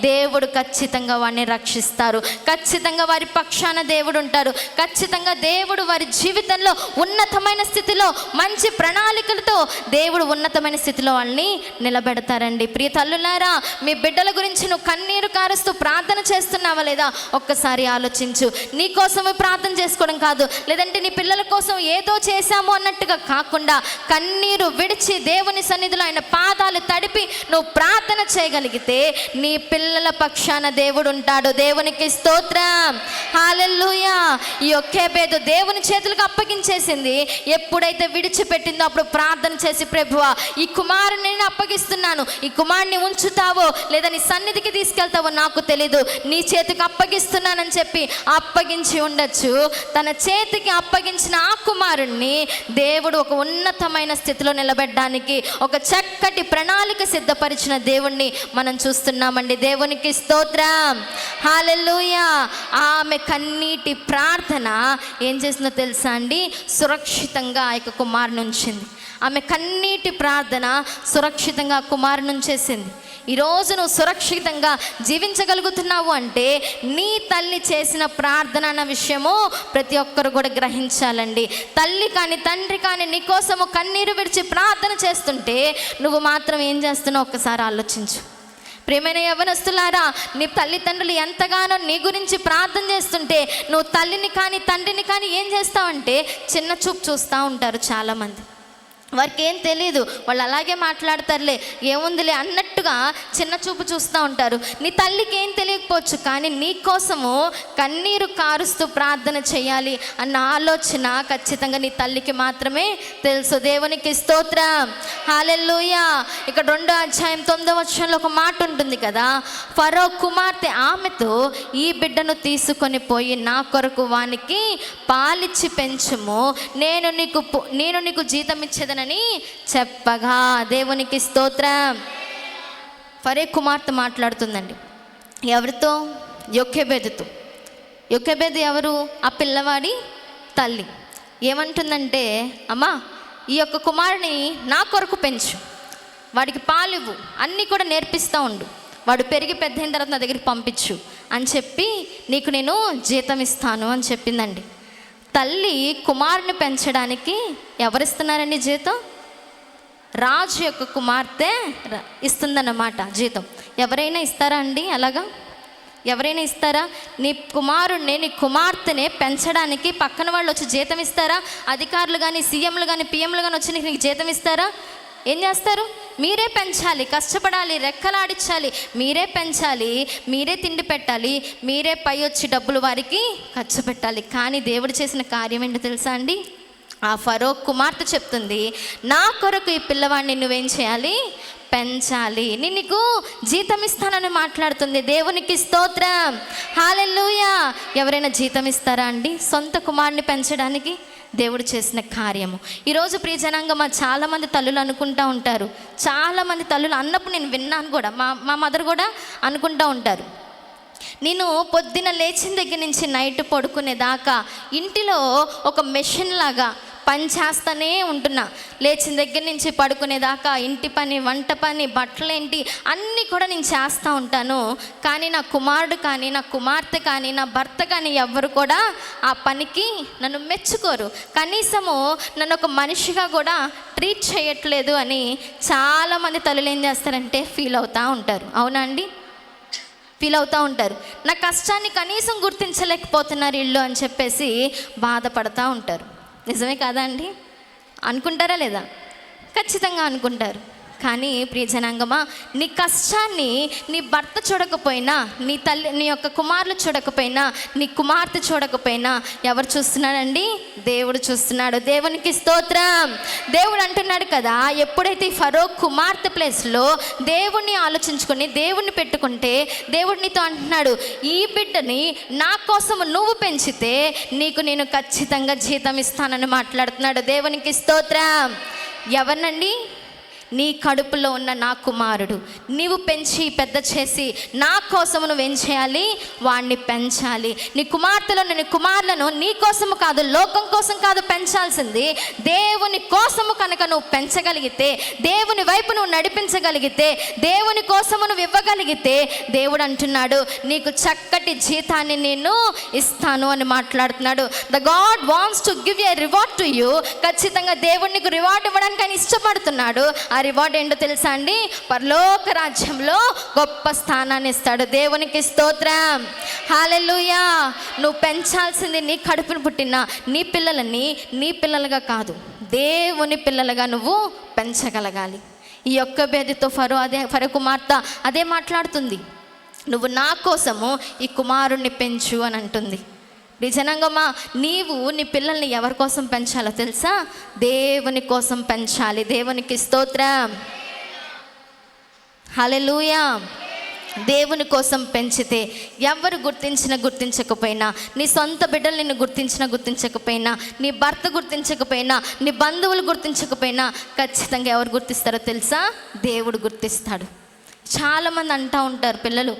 దేవుడు ఖచ్చితంగా వారిని రక్షిస్తారు. ఖచ్చితంగా వారి పక్షాన దేవుడు ఉంటారు. ఖచ్చితంగా దేవుడు వారి జీవితంలో ఉన్నతమైన స్థితిలో, మంచి ప్రణాళికలతో దేవుడు ఉన్నతమైన స్థితిలో వాళ్ళని నిలబెడతారండి. ప్రియ తల్లులారా, మీ బిడ్డల గురించి నువ్వు కన్నీరు కారుస్తూ ప్రార్థన చేస్తున్నావా లేదా ఒక్కసారి ఆలోచించు. నీ కోసమే ప్రార్థన చేసుకోవడం కాదు, లేదంటే నీ పిల్లల కోసం ఏదో చేశాము అన్నట్టుగా కాకుండా కన్నీరు విడిచి దేవుని సన్నిధిలో ఆయన పాదాలు తడిపి నువ్వు ప్రార్థన చేయగలిగితే నీ పిల్లల పక్షాన దేవుడు ఉంటాడు. దేవునికి స్తోత్రం, హల్లెలూయా. ఈ యొక్కేబేదు దేవుని చేతులకు అప్పగించేసింది. ఎప్పుడైతే విడిచిపెట్టిందో అప్పుడు ప్రార్థన చేసి, ప్రభువా ఈ కుమారుని నేను అప్పగిస్తున్నాను, ఈ కుమారుని ఉంచుతావో లేదా నీ సన్నిధికి తీసుకెళ్తావో నాకు తెలీదు, నీ చేతికి అప్పగిస్తున్నానని చెప్పి అప్పగించి ఉండొచ్చు. తన చేతికి అప్పగించిన ఆ కుమారుణ్ణి దేవుడు ఒక ఉన్నతమైన స్థితిలో నిలబెట్టడానికి ఒక చక్కటి ప్రణాళిక సిద్ధపరిచిన దేవుణ్ణి మనం చూస్తున్నామండి. దేవునికి స్తోత్రం, హల్లెలూయా. ఆమె కన్నీటి ప్రార్థన ఏం చేసిందో తెలుసా అండి? సురక్షితంగా ఆ యొక్క కుమారుని ఉంచింది. ఆమె కన్నీటి ప్రార్థన సురక్షితంగా కుమారుని ఉంచేసింది. ఈరోజు నువ్వు సురక్షితంగా జీవించగలుగుతున్నావు అంటే నీ తల్లి చేసిన ప్రార్థన అన్న విషయము ప్రతి ఒక్కరు కూడా గ్రహించాలండి. తల్లి కానీ తండ్రి కానీ నీ కోసము కన్నీరు విడిచి ప్రార్థన చేస్తుంటే నువ్వు మాత్రం ఏం చేస్తున్నావు ఒక్కసారి ఆలోచించు. ప్రియమైన యవ్వనస్తులారా, నీ తల్లిదండ్రులు ఎంతగానో నీ గురించి ప్రార్థన చేస్తుంటే నువ్వు తల్లిని కానీ తండ్రిని కానీ ఏం చేస్తావంటే చిన్న చూపు చూస్తూ ఉంటారు చాలామంది. వారికి ఏం తెలియదు, వాళ్ళు అలాగే మాట్లాడతారులే, ఏముందిలే అన్నట్టుగా చిన్న చూపు చూస్తూ ఉంటారు. నీ తల్లికి ఏం తెలియకపోవచ్చు, కానీ నీ కోసము కన్నీరు కారుస్తూ ప్రార్థన చేయాలి అన్న ఆలోచన ఖచ్చితంగా నీ తల్లికి మాత్రమే తెలుసు. దేవునికి స్తోత్రం, హల్లెలూయా. ఇక్కడ 2వ అధ్యాయం 9వ వచనంలో ఒక మాట ఉంటుంది కదా, ఫరో కుమార్తె ఆమెతో ఈ బిడ్డను తీసుకొని పోయి నా కొరకు వానికి పాలిచ్చి పెంచుము, నేను నీకు జీతం ఇచ్చేదని చెప్పగా. దేవునికి స్తోత్రం. ఫరో కుమార్తె మాట్లాడుతుందండి. ఎవరితో? యొకెబెదుతో. యొకెబెదు ఎవరు? ఆ పిల్లవాడి తల్లి. ఏమంటుందంటే, అమ్మా ఈ యొక్క కుమారుని నా కొరకు పెంచు, వాడికి పాలివ్వు, అన్నీ కూడా నేర్పిస్తూ ఉండు, వాడు పెరిగి పెద్ద అయిన తర్వాత నా దగ్గరికి పంపించు అని చెప్పి నీకు నేను జీతం ఇస్తాను అని చెప్పిందండి. తల్లి కుమారుని పెంచడానికి ఎవరిస్తున్నారండి జీతం? రాజు యొక్క కుమార్తె ఇస్తుందన్నమాట జీతం. ఎవరైనా ఇస్తారా అండి అలాగా? ఎవరైనా ఇస్తారా? నీ కుమారుణ్ణి నీ కుమార్తెనే పెంచడానికి పక్కన వాళ్ళు వచ్చి జీతం ఇస్తారా? అధికారులు కానీ సీఎంలు కానీ పిఎంలు కానీ వచ్చి నీకు జీతం ఇస్తారా? ఏం చేస్తారు? మీరే పెంచాలి, కష్టపడాలి, రెక్కలాడించాలి, మీరే పెంచాలి, మీరే తిండి పెట్టాలి, మీరే పై వచ్చి డబ్బులు వారికి ఖర్చు పెట్టాలి. కానీ దేవుడు చేసిన కార్యం ఏంటో తెలుసా అండి? ఆ ఫరో కుమార్తె చెప్తుంది, నా కొరకు ఈ పిల్లవాడిని నువ్వేం చేయాలి? పెంచాలి, నేను నీకు జీతం ఇస్తానని మాట్లాడుతుంది. దేవునికి స్తోత్రం, హల్లెలూయా. ఎవరైనా జీతం ఇస్తారా అండి సొంత కుమారుని పెంచడానికి? దేవుడు చేసిన కార్యము. ఈరోజు ప్రియ జనాంగమా, చాలామంది తల్లులు అనుకుంటూ ఉంటారు, చాలామంది తల్లులు అన్నప్పుడు నేను విన్నాను కూడా, మా మదర్ కూడా అనుకుంటూ ఉంటారు, నేను పొద్దున లేచిన దగ్గర నుంచి నైట్ పడుకునేదాకా ఇంటిలో ఒక మెషిన్ లాగా పని చేస్తూనే ఉంటున్నా. లేచిన దగ్గర నుంచి పడుకునేదాకా ఇంటి పని, వంట పని, బట్టలేంటి అన్నీ కూడా నేను చేస్తూ ఉంటాను. కానీ నా కుమారుడు కానీ నా కుమార్తె కానీ నా భర్త కానీ ఎవ్వరు కూడా ఆ పనికి నన్ను మెచ్చుకోరు, కనీసము నన్ను ఒక మనిషిగా కూడా ట్రీట్ చేయట్లేదు అని చాలామంది తల్లులు ఏం చేస్తారంటే ఫీల్ అవుతూ ఉంటారు. అవునా అండి? ఫీల్ అవుతూ ఉంటారు. నా కష్టాన్ని కనీసం గుర్తించలేకపోతున్నారు ఇల్లు అని చెప్పేసి బాధపడుతూ ఉంటారు. నిజమే కాదా అండి? అనుకుంటారా లేదా? ఖచ్చితంగా అనుకుంటారు. కానీ ప్రియ జనాంగమా, నీ కష్టాన్ని నీ భర్త చూడకపోయినా, నీ తల్లి, నీ యొక్క కుమారులు చూడకపోయినా, నీ కుమార్తె చూడకపోయినా ఎవరు చూస్తున్నాడండి? దేవుడు చూస్తున్నాడు. దేవునికి స్తోత్రం. దేవుడు అంటున్నాడు కదా, ఎప్పుడైతే ఈ ఫరో కుమార్తె ప్లేస్లో దేవుణ్ణి ఆలోచించుకొని దేవుణ్ణి పెట్టుకుంటే దేవుడు నీతో అంటున్నాడు, ఈ బిడ్డని నా కోసం నువ్వు పెంచితే నీకు నేను ఖచ్చితంగా జీతం ఇస్తానని మాట్లాడుతున్నాడు. దేవునికి స్తోత్రం. ఎవరినండి? నీ కడుపులో ఉన్న నా కుమారుడు నీవు పెంచి పెద్ద చేసి నా కోసము నువ్వేం చేయాలి? వాడిని పెంచాలి. నీ కుమార్తెలో నీ కుమారులను నీ కోసము కాదు, లోకం కోసం కాదు పెంచాల్సింది, దేవుని కోసము కనుక నువ్వు పెంచగలిగితే, దేవుని వైపు నువ్వు నడిపించగలిగితే, దేవుని కోసము నువ్వు ఇవ్వగలిగితే దేవుడు అంటున్నాడు నీకు చక్కటి జీతాన్ని నేను ఇస్తాను అని మాట్లాడుతున్నాడు. The God wants to give a reward to you. ఖచ్చితంగా దేవుడు నీకు రివార్డ్ ఇవ్వడానికి ఆయన ఇష్టపడుతున్నాడు. ఆ రివార్డ్ ఏంటో తెలుసా అండి? పరలోక రాజ్యంలో గొప్ప స్థానాన్ని ఇస్తాడు. దేవునికి స్తోత్రం, హల్లెలూయా. నువ్వు పెంచాల్సింది నీ కడుపును పుట్టిన నీ పిల్లలని నీ పిల్లలుగా కాదు, దేవుని పిల్లలుగా నువ్వు పెంచగలగాలి. ఈ యొకెబెదుతో ఫరో కుమార్తె అదే మాట్లాడుతుంది, నువ్వు నా కోసము ఈ కుమారుణ్ణి పెంచు అని అంటుంది. జనాంగమా, నీవు నీ పిల్లల్ని ఎవరి కోసం పెంచాలో తెలుసా? దేవుని కోసం పెంచాలి. దేవునికి స్తోత్రం, హల్లెలూయా. దేవుని కోసం పెంచితే ఎవరు గుర్తించకపోయినా, నీ సొంత బిడ్డలు నిన్ను గుర్తించకపోయినా, నీ భర్త గుర్తించకపోయినా, నీ బంధువులు గుర్తించకపోయినా ఖచ్చితంగా ఎవరు గుర్తిస్తారో తెలుసా? దేవుడు గుర్తిస్తాడు. చాలామంది అంటూ ఉంటారు పిల్లలు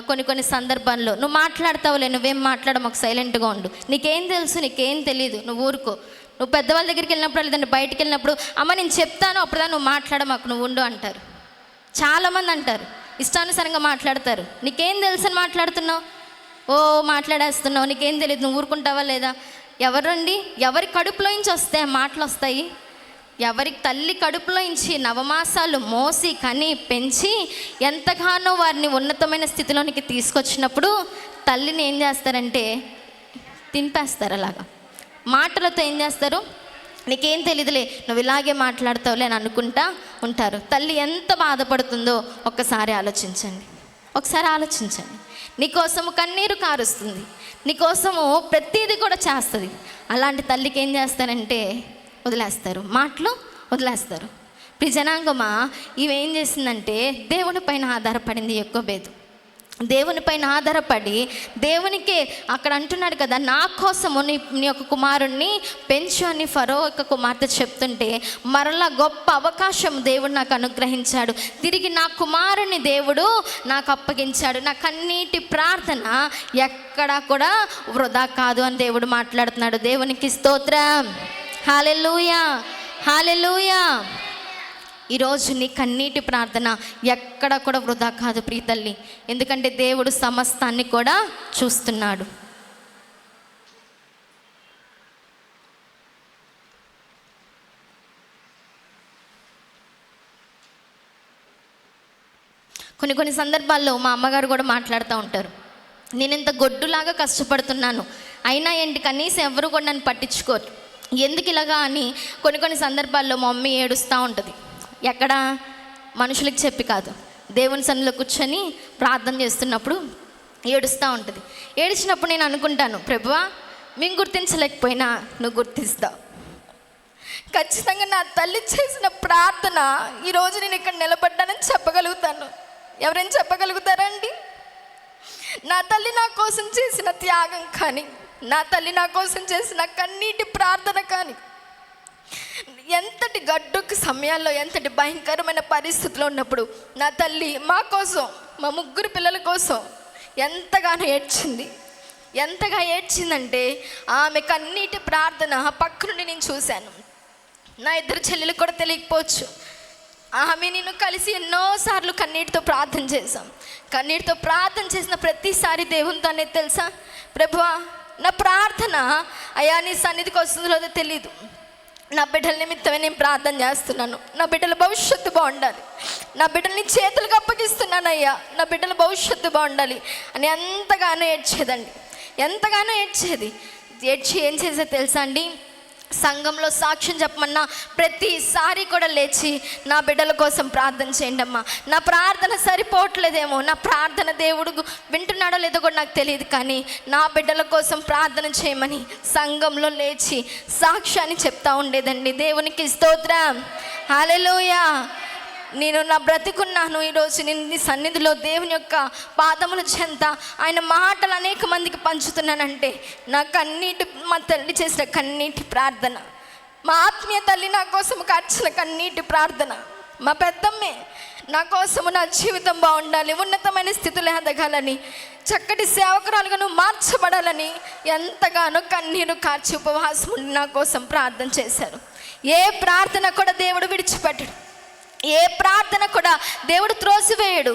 కొన్ని సందర్భాల్లో, నువ్వు మాట్లాడతావులే, నువ్వేం మాట్లాడము, ఒక సైలెంట్గా ఉండు, నీకేం తెలుసు, నీకేం తెలియదు, నువ్వు ఊరుకో, నువ్వు పెద్దవాళ్ళ దగ్గరికి వెళ్ళినప్పుడు లేదంటే బయటికి వెళ్ళినప్పుడు అమ్మ నేను చెప్తాను అప్పుడుదా నువ్వు మాట్లాడమాకు, నువ్వు ఉండు అంటారు. చాలామంది అంటారు. ఇష్టానుసారంగా మాట్లాడతారు. నీకేం తెలుసు అని మాట్లాడుతున్నావు, ఓ మాట్లాడేస్తున్నావు, నీకేం తెలియదు, నువ్వు ఊరుకుంటావా లేదా? ఎవరండి, ఎవరి కడుపులో నుంచి వస్తాయి మాటలు వస్తాయి? ఎవరి తల్లి కడుపులో నుంచి నవమాసాలు మోసి కని పెంచి ఎంతగానో వారిని ఉన్నతమైన స్థితిలోనికి తీసుకొచ్చినప్పుడు తల్లిని ఏం చేస్తారంటే తింపేస్తారు. అలాగా మాటలతో ఏం చేస్తారు, నీకేం తెలియదులే, నువ్వు ఇలాగే మాట్లాడతావులే అని అనుకుంటా ఉంటారు. తల్లి ఎంత బాధపడుతుందో ఒకసారి ఆలోచించండి, ఒకసారి ఆలోచించండి. నీకోసము కన్నీరు కారుస్తుంది, నీకోసము ప్రతిదీ కూడా చేస్తుంది. అలాంటి తల్లికి ఏం చేస్తారంటే వదిలేస్తారు, మాటలు వదిలేస్తారు. ప్రియ జనాంగమా, ఇవేం చేసిందంటే దేవుని పైన ఆధారపడింది యొకోబేదు. దేవుని పైన ఆధారపడి దేవునికే అక్కడ అంటున్నాడు కదా, నా కోసము నీ యొక్క కుమారుణ్ణి పెంచు అని ఫరో యొక్క కుమార్తె చెప్తుంటే మరలా గొప్ప అవకాశం దేవుడు నాకు అనుగ్రహించాడు. తిరిగి నా కుమారుని దేవుడు నాకు అప్పగించాడు. నా కన్నీటి ప్రార్థన ఎక్కడా కూడా వృధా కాదు అని దేవుడు మాట్లాడుతున్నాడు. దేవునికి స్తోత్రం. హల్లెలూయా, హల్లెలూయా. ఈరోజు నీ కన్నీటి ప్రార్థన ఎక్కడ కూడా వృధా కాదు ప్రియ తల్లి, ఎందుకంటే దేవుడు సమస్తాన్ని కూడా చూస్తున్నాడు. కొన్ని సందర్భాల్లో మా అమ్మగారు కూడా మాట్లాడుతూ ఉంటారు, నేను ఇంత గొడ్డులాగా కష్టపడుతున్నాను, అయినా ఏంటి కనీసం ఎవరు కూడా నన్ను పట్టించుకోరు, ఎందుకు ఇలాగా అని కొన్ని సందర్భాల్లో మా మమ్మీ ఏడుస్తూ ఉంటుంది. ఎక్కడ మనుషులకి చెప్పి కాదు, దేవుని సన్నిధిలో కూర్చొని ప్రార్థన చేస్తున్నప్పుడు ఏడుస్తూ ఉంటుంది. ఏడ్చినప్పుడు నేను అనుకుంటాను, ప్రభువా మేము గుర్తించలేకపోయినా నువ్వు గుర్తిస్తావు. ఖచ్చితంగా నా తల్లి చేసిన ప్రార్థన ఈరోజు నేను ఇక్కడ నిలబడ్డానని చెప్పగలుగుతాను. ఎవరైనా చెప్పగలుగుతారండి? నా తల్లి నా కోసం చేసిన త్యాగం కానీ, నా తల్లి నా కోసం చేసిన కన్నీటి ప్రార్థన కానీ, ఎంతటి గడ్డుకు సమయాల్లో, ఎంతటి భయంకరమైన పరిస్థితిలో ఉన్నప్పుడు నా తల్లి మా కోసం, మా ముగ్గురు పిల్లల కోసం ఎంతగానో ఏడ్చింది. ఎంతగా ఏడ్చిందంటే ఆమె కన్నీటి ప్రార్థన పక్క నుండి నేను చూశాను. నా ఇద్దరు చెల్లెలు కూడా తెలియకపోవచ్చు. ఆమె నేను కలిసి ఎన్నోసార్లు కన్నీటితో ప్రార్థన చేశాం. కన్నీటితో ప్రార్థన చేసిన ప్రతిసారి దేవునితో అనేది తెలుసా, ప్రభువా నా ప్రార్థన అయ్యా నీ సన్నిధికి వస్తుందో లేదో తెలీదు, నా బిడ్డల నిమిత్తమే నేను ప్రార్థన చేస్తున్నాను, నా బిడ్డల భవిష్యత్తు బాగుండాలి, నా బిడ్డల్ని చేతులకు అప్పగిస్తున్నాను అయ్యా, నా బిడ్డల భవిష్యత్తు బాగుండాలి అని ఎంతగానో ఏడ్చేదండి, ఎంతగానో ఏడ్చేది. ఏడ్చి ఏం చేసేది తెలుసా అండి, సంఘంలో సాక్ష్యం చెప్పమన్నా ప్రతిసారి కూడా లేచి నా బిడ్డల కోసం ప్రార్థన చేయండి అమ్మా, నా ప్రార్థన సరిపోవట్లేదేమో, నా ప్రార్థన దేవుడు వింటున్నాడో లేదో కూడా నాకు తెలియదు, కానీ నా బిడ్డల కోసం ప్రార్థన చేయమని సంఘంలో లేచి సాక్ష్యాన్ని చెప్తా ఉండేదండి. దేవునికి స్తోత్రం. హల్లెలూయా. నేను నా బ్రతికున్నాను, ఈరోజు నేను నీ సన్నిధిలో దేవుని యొక్క పాదముల చెంత ఆయన మాటలు అనేక మందికి పంచుతున్నానంటే నా కన్నీటి, మా తల్లి చేసిన కన్నీటి ప్రార్థన, మా ఆత్మీయ తల్లి నా కోసం కార్చిన కన్నీటి ప్రార్థన, మా పెద్దమ్మే నా కోసము నా జీవితం బాగుండాలి, ఉన్నతమైన స్థితిలో ఎదగాలని, చక్కటి సేవకురాలుగా నువ్వు మార్చబడాలని ఎంతగానో కన్నీరు కార్చి ఉపవాసం నా కోసం ప్రార్థన చేశారు. ఏ ప్రార్థన కూడా దేవుడు విడిచిపెట్టడు, ఏ ప్రార్థన కూడా దేవుడు త్రోసివేయడు.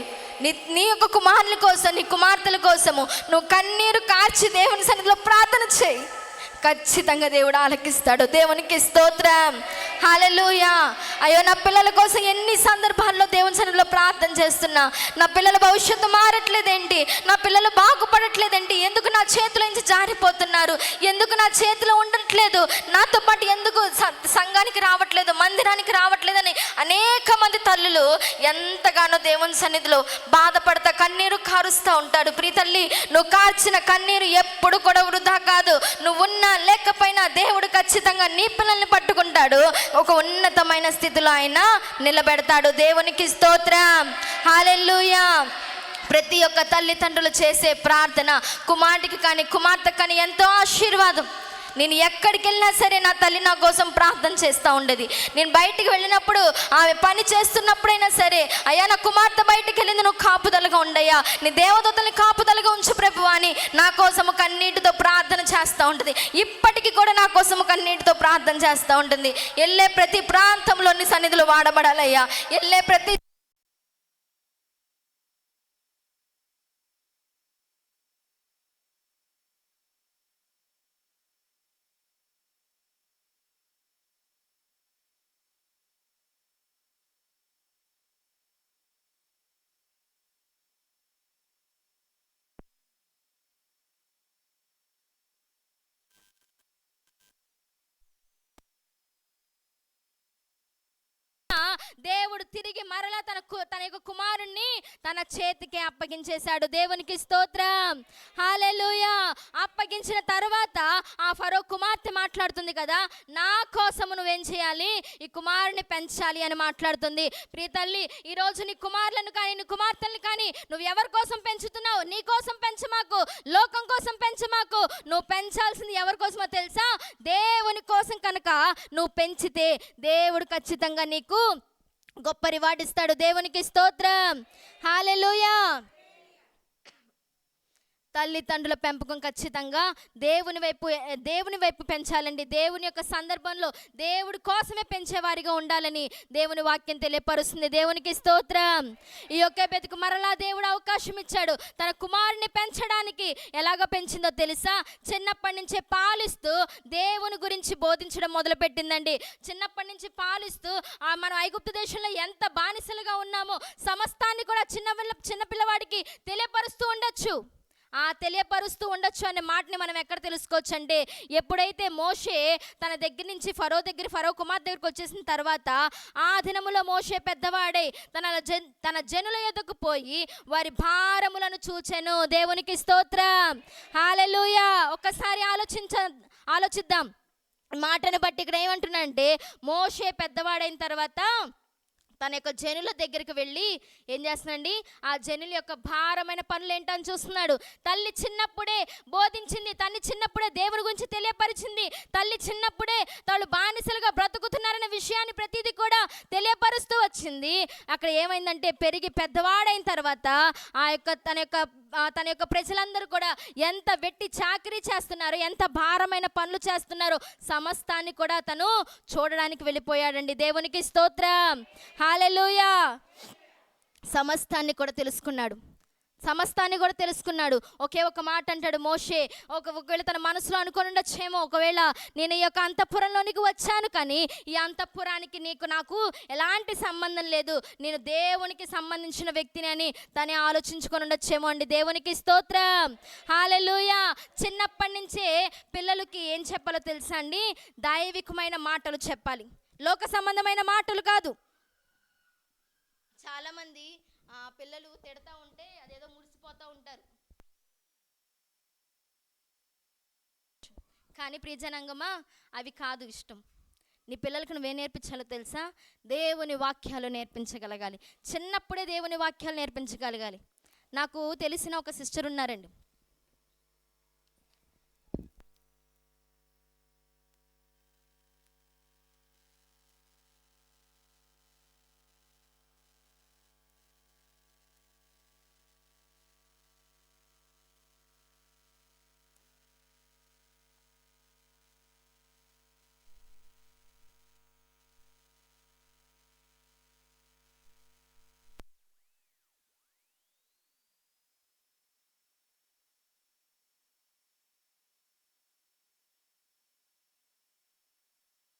నీ యొక్క కుమారుల కోసం, నీ కుమార్తెల కోసము నువ్వు కన్నీరు కార్చి దేవుని సన్నిధిలో ప్రార్థన చేయి, ఖచ్చితంగా దేవుడు ఆలకిస్తాడు. దేవునికి స్తోత్రం. హల్లెలూయా. అయ్యో నా పిల్లల కోసం ఎన్ని సందర్భాల్లో దేవుని సన్నిధిలో ప్రార్థన చేస్తున్నా, నా పిల్లల భవిష్యత్తు మారట్లేదేంటి, నా పిల్లలు బాగుపడట్లేదేంటి, ఎందుకు నా చేతిలో నుంచి జారిపోతున్నారు, ఎందుకు నా చేతిలో ఉండట్లేదు, నాతో పాటు ఎందుకు సంఘానికి రావట్లేదు, మందిరానికి రావట్లేదని అనేక మంది తల్లులు ఎంతగానో దేవుని సన్నిధిలో బాధపడతా కన్నీరు కారుస్తూ ఉంటాడు. ప్రియ తల్లి, నువ్వు కార్చిన కన్నీరు ఎప్పుడు కూడా వృధా కాదు. నువ్వున్నా లేకపోయినా దేవుడు ఖచ్చితంగా నీ పిల్లల్ని పట్టుకుంటాడు, ఒక ఉన్నతమైన స్థితిలో ఆయన నిలబెడతాడు. దేవునికి స్తోత్రం. హల్లెలూయా. ప్రతి ఒక్క తల్లిదండ్రులు చేసే ప్రార్థన కుమారుడికి కానీ కుమార్తెకి కానీ ఎంతో ఆశీర్వాదం. నేను ఎక్కడికి వెళ్ళినా సరే నా తల్లి నా కోసం ప్రార్థన చేస్తూ ఉండేది. నేను బయటికి వెళ్ళినప్పుడు, ఆమె పని చేస్తున్నప్పుడైనా సరే, అయ్యా నా కుమార్తె బయటికి వెళ్ళింది, నువ్వు కాపుదలగా ఉండయ్యా, నీ దేవదూతల్ని కాపుదలగా ఉంచు ప్రభు అని నా కోసము కన్నీటితో ప్రార్థన చేస్తూ ఉంటుంది. ఇప్పటికీ కూడా నా కోసము కన్నీటితో ప్రార్థన చేస్తూ ఉంటుంది. వెళ్ళే ప్రతి ప్రాంతంలోని సన్నిధులు వాడబడాలయ్యా, వెళ్ళే ప్రతి దేవుడు తిరిగి మరలా తన యొక్క కుమారుణ్ణి తన చేతికి అప్పగించేశాడు. దేవునికి స్తోత్రం, హల్లెలూయా. అప్పగించిన తర్వాత ఆ ఫరో కుమార్తె మాట్లాడుతుంది కదా, నా కోసము నువ్వేం చేయాలి, ఈ కుమారుని పెంచాలి అని మాట్లాడుతుంది. ప్రియ తల్లి, ఈరోజు నీ కుమారులను కానీ నీ కుమార్తెలను కానీ నువ్వు ఎవరి కోసం పెంచుతున్నావు? నీ కోసం పెంచమాకు, లోకం కోసం పెంచమాకు. నువ్వు పెంచాల్సింది ఎవరి కోసమో తెలుసా? దేవుని కోసం. కనుక నువ్వు పెంచితే దేవుడు ఖచ్చితంగా నీకు గొప్ప రివార్డ్ ఇస్తాడు. దేవునికి స్తోత్రం, హల్లెలూయా. తల్లిదండ్రుల పెంపకం ఖచ్చితంగా దేవుని వైపు పెంచాలండి. దేవుని యొక్క సందర్భంలో దేవుడి కోసమే పెంచేవారిగా ఉండాలని దేవుని వాక్యం తెలియపరుస్తుంది. దేవునికి స్తోత్రం. ఈ యోకేబెతుకు మరలా దేవుడు అవకాశం ఇచ్చాడు తన కుమారుని పెంచడానికి. ఎలాగ పెంచిందో తెలుసా? చిన్నప్పటి నుంచే పాలిస్తూ దేవుని గురించి బోధించడం మొదలుపెట్టిందండి. చిన్నప్పటి నుంచి పాలిస్తూ మనం ఐగుప్తు దేశంలో ఎంత బానిసలుగా ఉన్నామో సమస్తాన్ని కూడా చిన్నపిల్లవాడికి తెలియపరుస్తూ ఉండొచ్చు. అనే మాటని మనం ఎక్కడ తెలుసుకోవచ్చు అంటే, ఎప్పుడైతే మోషే తన దగ్గర నుంచి ఫరో కుమార్ దగ్గరికి వచ్చేసిన తర్వాత ఆ దినములో మోషే పెద్దవాడై తన జనుల యొద్దకు పోయి వారి భారములను చూచెను. దేవునికి స్తోత్రం, హల్లెలూయా. ఒక్కసారి ఆలోచిద్దాం మాటను బట్టి. ఇక్కడ ఏమంటున్నానంటే, మోషే పెద్దవాడైన తర్వాత తన యొక్క జనుల దగ్గరికి వెళ్ళి ఏం చేస్తున్నాడండి, ఆ జనుల యొక్క భారమైన పనులు ఏంటని చూస్తున్నాడు. తల్లి చిన్నప్పుడే బోధించింది, తల్లి చిన్నప్పుడే దేవుని గురించి తెలియపరిచింది, తల్లి చిన్నప్పుడే తాళ్ళు బానిసలుగా బ్రతుకుతున్నారనే విషయాన్ని ప్రతిదీ కూడా తెలియపరుస్తూ వచ్చింది. అక్కడ ఏమైందంటే, పెరిగి పెద్దవాడైన తర్వాత తన యొక్క ప్రజలందరూ కూడా ఎంత వెట్టి చాకిరీ చేస్తున్నారు, ఎంత భారమైన పనులు చేస్తున్నారు, సమస్తాన్ని కూడా తను చూడడానికి వెళ్ళిపోయాడండి. దేవునికి స్తోత్రం, హల్లెలూయా. సమస్తాన్ని కూడా తెలుసుకున్నాడు. ఒకే ఒక మాట అంటాడు మోషే. ఒకవేళ తన మనసులో అనుకొని ఉండొచ్చేమో, ఒకవేళ నేను ఈ యొక్క అంతఃపురంలోనికి వచ్చాను కానీ ఈ అంతఃపురానికి నాకు ఎలాంటి సంబంధం లేదు, నేను దేవునికి సంబంధించిన వ్యక్తిని అని తనే ఆలోచించుకొని ఉండొచ్చేమో అండి. దేవునికి స్తోత్రం, హల్లెలూయా. చిన్నప్పటి నుంచే పిల్లలకి ఏం చెప్పాలో తెలుసా అండి? దైవికమైన మాటలు చెప్పాలి, లోక సంబంధమైన మాటలు కాదు. చాలామంది పిల్లలు తిడతా ఉంటే అదేదో మురిసిపోతూ ఉంటారు. కానీ ప్రియజనాంగమా, అవి కాదు ఇష్టం. నీ పిల్లలకు నువ్వే నేర్పించాలో తెలుసా? దేవుని వాక్యాలు నేర్పించగలగాలి. చిన్నప్పుడే దేవుని వాక్యాలు నేర్పించగలగాలి. నాకు తెలిసిన ఒక సిస్టర్ ఉన్నారండి.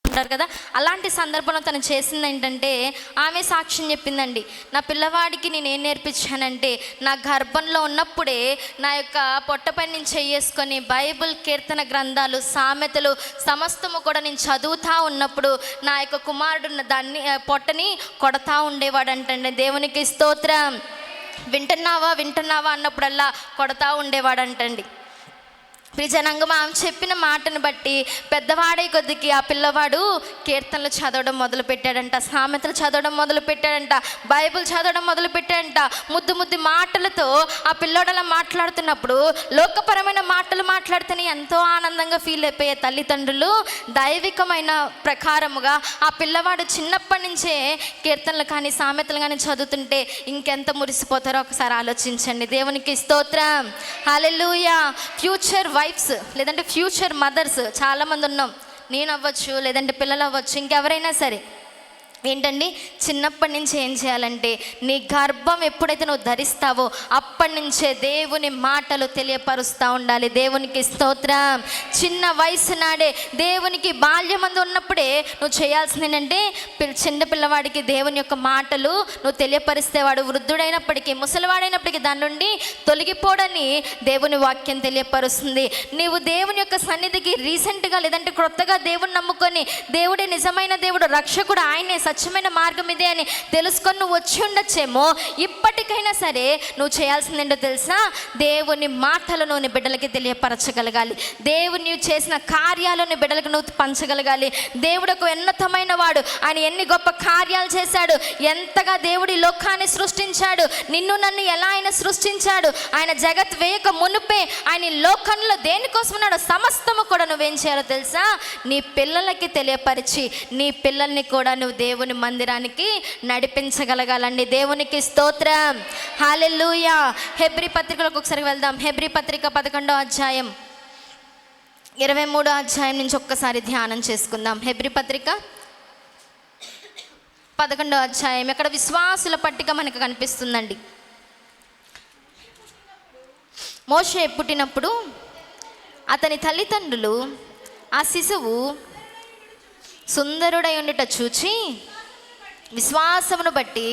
ఉంటారు కదా, అలాంటి సందర్భంలో తను చేసింది ఏంటంటే, ఆమె సాక్ష్యం చెప్పిందండి. నా పిల్లవాడికి నేను ఏం నేర్పించానంటే, నా గర్భంలో ఉన్నప్పుడే నా యొక్క పొట్టపై నేను చేసుకొని బైబిల్, కీర్తన గ్రంథాలు, సామెతలు సమస్తము కూడా నేను చదువుతూ ఉన్నప్పుడు నా యొక్క కుమారుడు దాన్ని పొట్టని కొడతా ఉండేవాడంటండి. దేవునికి స్తోత్రం. వింటున్నావా అన్నప్పుడల్లా కొడతా ఉండేవాడంటండి. ప్రియజనాంగం, ఆమె చెప్పిన మాటను బట్టి పెద్దవాడే కొద్దికి ఆ పిల్లవాడు కీర్తనలు చదవడం మొదలుపెట్టాడంట, సామెతలు చదవడం మొదలుపెట్టాడంట, బైబిల్ చదవడం మొదలుపెట్టాడంట. ముద్దు మాటలతో ఆ పిల్లోడు అలా మాట్లాడుతున్నప్పుడు, లోకపరమైన మాటలు మాట్లాడితేనే ఎంతో ఆనందంగా ఫీల్ అయిపోయే తల్లిదండ్రులు దైవికమైన ప్రకారముగా ఆ పిల్లవాడు చిన్నప్పటి నుంచే కీర్తనలు కానీ సామెతలు కానీ చదువుతుంటే ఇంకెంత మురిసిపోతారో ఒకసారి ఆలోచించండి. దేవునికి స్తోత్రం, హల్లెలూయా. ఫ్యూచర్ వైఫ్స్ లేదంటే ఫ్యూచర్ మదర్స్ చాలామంది ఉన్నాం. నేను అవ్వచ్చు, లేదంటే పిల్లలు అవ్వచ్చు, ఇంకెవరైనా సరే. ఏంటండి, చిన్నప్పటి నుంచి ఏం చేయాలంటే, నీ గర్భం ఎప్పుడైతే నువ్వు ధరిస్తావో అప్పటి నుంచే దేవుని మాటలు తెలియపరుస్తూ ఉండాలి. దేవునికి స్తోత్రం. చిన్న వయసు నాడే దేవునికి బాల్యమందు ఉన్నప్పుడే నువ్వు చేయాల్సింది ఏంటంటే, చిన్న పిల్లవాడికి దేవుని యొక్క మాటలు నువ్వు తెలియపరిస్తే వాడు వృద్ధుడైనప్పటికీ, ముసలివాడైనప్పటికీ దాని నుండి తొలగిపోడని దేవుని వాక్యం తెలియపరుస్తుంది. నీవు దేవుని యొక్క సన్నిధికి రీసెంట్గా లేదంటే క్రొత్తగా దేవుని నమ్ముకొని, దేవుడే నిజమైన దేవుడు, రక్షకుడు, ఆయనే సత్యమైన మార్గం ఇదే అని తెలుసుకొని నువ్వు వచ్చి ఉండొచ్చేమో. ఇప్పటికైనా సరే నువ్వు చేయాల్సింది ఏంటో తెలుసా? దేవుని మాటలను నీ బిడ్డలకి తెలియపరచగలగాలి. దేవుని చేసిన కార్యాలను బిడ్డలకు నువ్వు పంచగలగాలి. దేవుడు ఒక ఉన్నతమైన వాడు, ఆయన ఎన్ని గొప్ప కార్యాలు చేశాడు, ఎంతగా దేవుడు ఈ లోకాన్ని సృష్టించాడు, నిన్ను నన్ను ఎలా ఆయన సృష్టించాడు, ఆయన జగత్ వేయక మునుపే ఆయన ఈ లోకంలో దేనికోసం ఉన్నాడు, సమస్తము కూడా నువ్వేం చేయాలో తెలుసా? నీ పిల్లలకి తెలియపరిచి నీ పిల్లల్ని కూడా నువ్వు దేవుని మందిరానికి నడిపించగలగాలండి. దేవునికి స్తోత్రం, హల్లెలూయా. హెబ్రీ పత్రికలకు ఒకసారి వెళ్దాం. హెబ్రీ పత్రిక 11వ అధ్యాయం 23వ అధ్యాయం నుంచి ఒక్కసారి ధ్యానం చేసుకుందాం. హెబ్రీ పత్రిక 11వ అధ్యాయం. ఇక్కడ విశ్వాసుల పట్టిక మనకు కనిపిస్తుందండి. మోషే పుట్టినప్పుడు అతని తల్లిదండ్రులు ఆ శిశువు సుందరుడై ఉండుట చూచి విశ్వాసమును బట్టి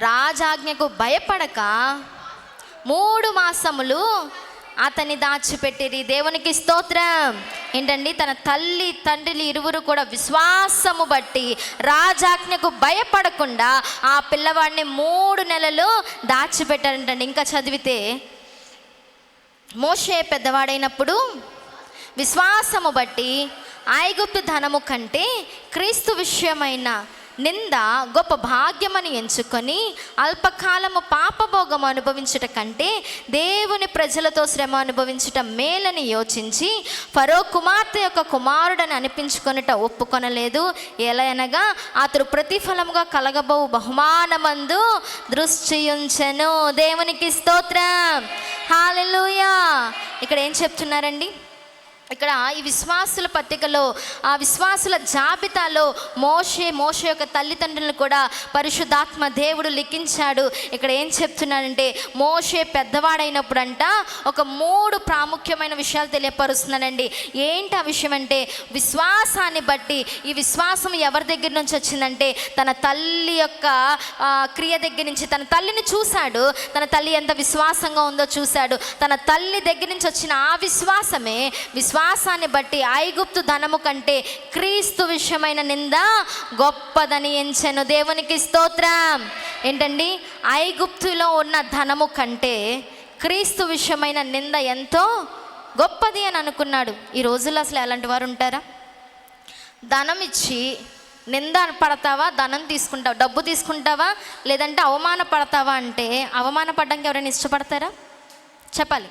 రాజాజ్ఞకు భయపడక 3 మాసములు అతన్ని దాచిపెట్టిరి. దేవునికి స్తోత్రం. ఏంటండి, తన తల్లి తండ్రులు ఇరువురు కూడా విశ్వాసము బట్టి రాజాజ్ఞకు భయపడకుండా ఆ పిల్లవాడిని 3 నెలలు దాచిపెట్టారంటండి. ఇంకా చదివితే, మోషే పెద్దవాడైనప్పుడు విశ్వాసము బట్టి ఐగుప్తు ధనము కంటే క్రీస్తు విషయమైన నింద గొప్ప భాగ్యమని ఎంచుకొని అల్పకాలము పాపభోగం అనుభవించుట కంటే దేవుని ప్రజలతో శ్రమ అనుభవించుట మేలని యోచించి ఫరో కుమార్తె యొక్క కుమారుడని అనిపించుకొనుట ఒప్పుకొనలేదు. ఎలయనగా అతడు ప్రతిఫలముగా కలగబో బహుమానమందు దృష్టి ఉంచెను. దేవునికి స్తోత్రం, హల్లెలూయా. ఇక్కడ ఏం చెప్తున్నారండి? ఇక్కడ ఈ విశ్వాసుల పట్టికలో, ఆ విశ్వాసుల జాబితాలో మోషే యొక్క తల్లిదండ్రులను కూడా పరిశుద్ధాత్మ దేవుడు లిఖించాడు. ఇక్కడ ఏం చెప్తున్నాడంటే, మోషే పెద్దవాడైనప్పుడు అంట ఒక 3 ప్రాముఖ్యమైన విషయాలు తెలియపరుస్తున్నానండి. ఏంటి ఆ విషయం అంటే, విశ్వాసాన్ని బట్టి, ఈ విశ్వాసం ఎవరి దగ్గర నుంచి వచ్చిందంటే తన తల్లి యొక్క క్రియ దగ్గర నుంచి. తన తల్లిని చూశాడు, తన తల్లి ఎంత విశ్వాసంగా ఉందో చూశాడు. తన తల్లి దగ్గర నుంచి వచ్చిన ఆ విశ్వాసమే విశ్వాసాన్ని బట్టి ఐగుప్తు ధనము కంటే క్రీస్తు విషయమైన నింద గొప్పదని ఎంచెను. దేవునికి స్తోత్రం. ఏంటండి, ఐగుప్తులో ఉన్న ధనము కంటే క్రీస్తు విషయమైన నింద ఎంతో గొప్పది అని అనుకున్నాడు. ఈ రోజుల్లో అసలు ఎలాంటి వారు ఉంటారా? ధనం ఇచ్చి నింద పడతావా, ధనం తీసుకుంటావా, డబ్బు తీసుకుంటావా, లేదంటే అవమాన పడతావా అంటే అవమానపడడానికి ఎవరైనా ఇష్టపడతారా? చెప్పాలి.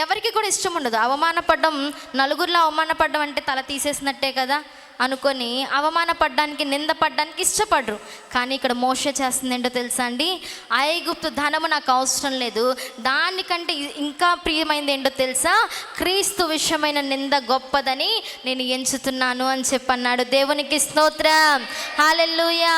ఎవరికి కూడా ఇష్టం ఉండదు. అవమానపడడం, నలుగురిలో అవమానపడడం అంటే తల తీసేసినట్టే కదా అనుకొని అవమానపడడానికి, నిందపడడానికి ఇష్టపడరు. కానీ ఇక్కడ మోషే చేస్తుంది ఏంటో తెలుసా అండి? ఐగుప్తు ధనము నాకు అవసరం లేదు, దానికంటే ఇంకా ప్రియమైంది ఏంటో తెలుసా? క్రీస్తు విషయమైన నింద గొప్పదని నేను ఎంచుతున్నాను అని చెప్పన్నాడు. దేవునికి స్తోత్రం, హల్లెలూయా.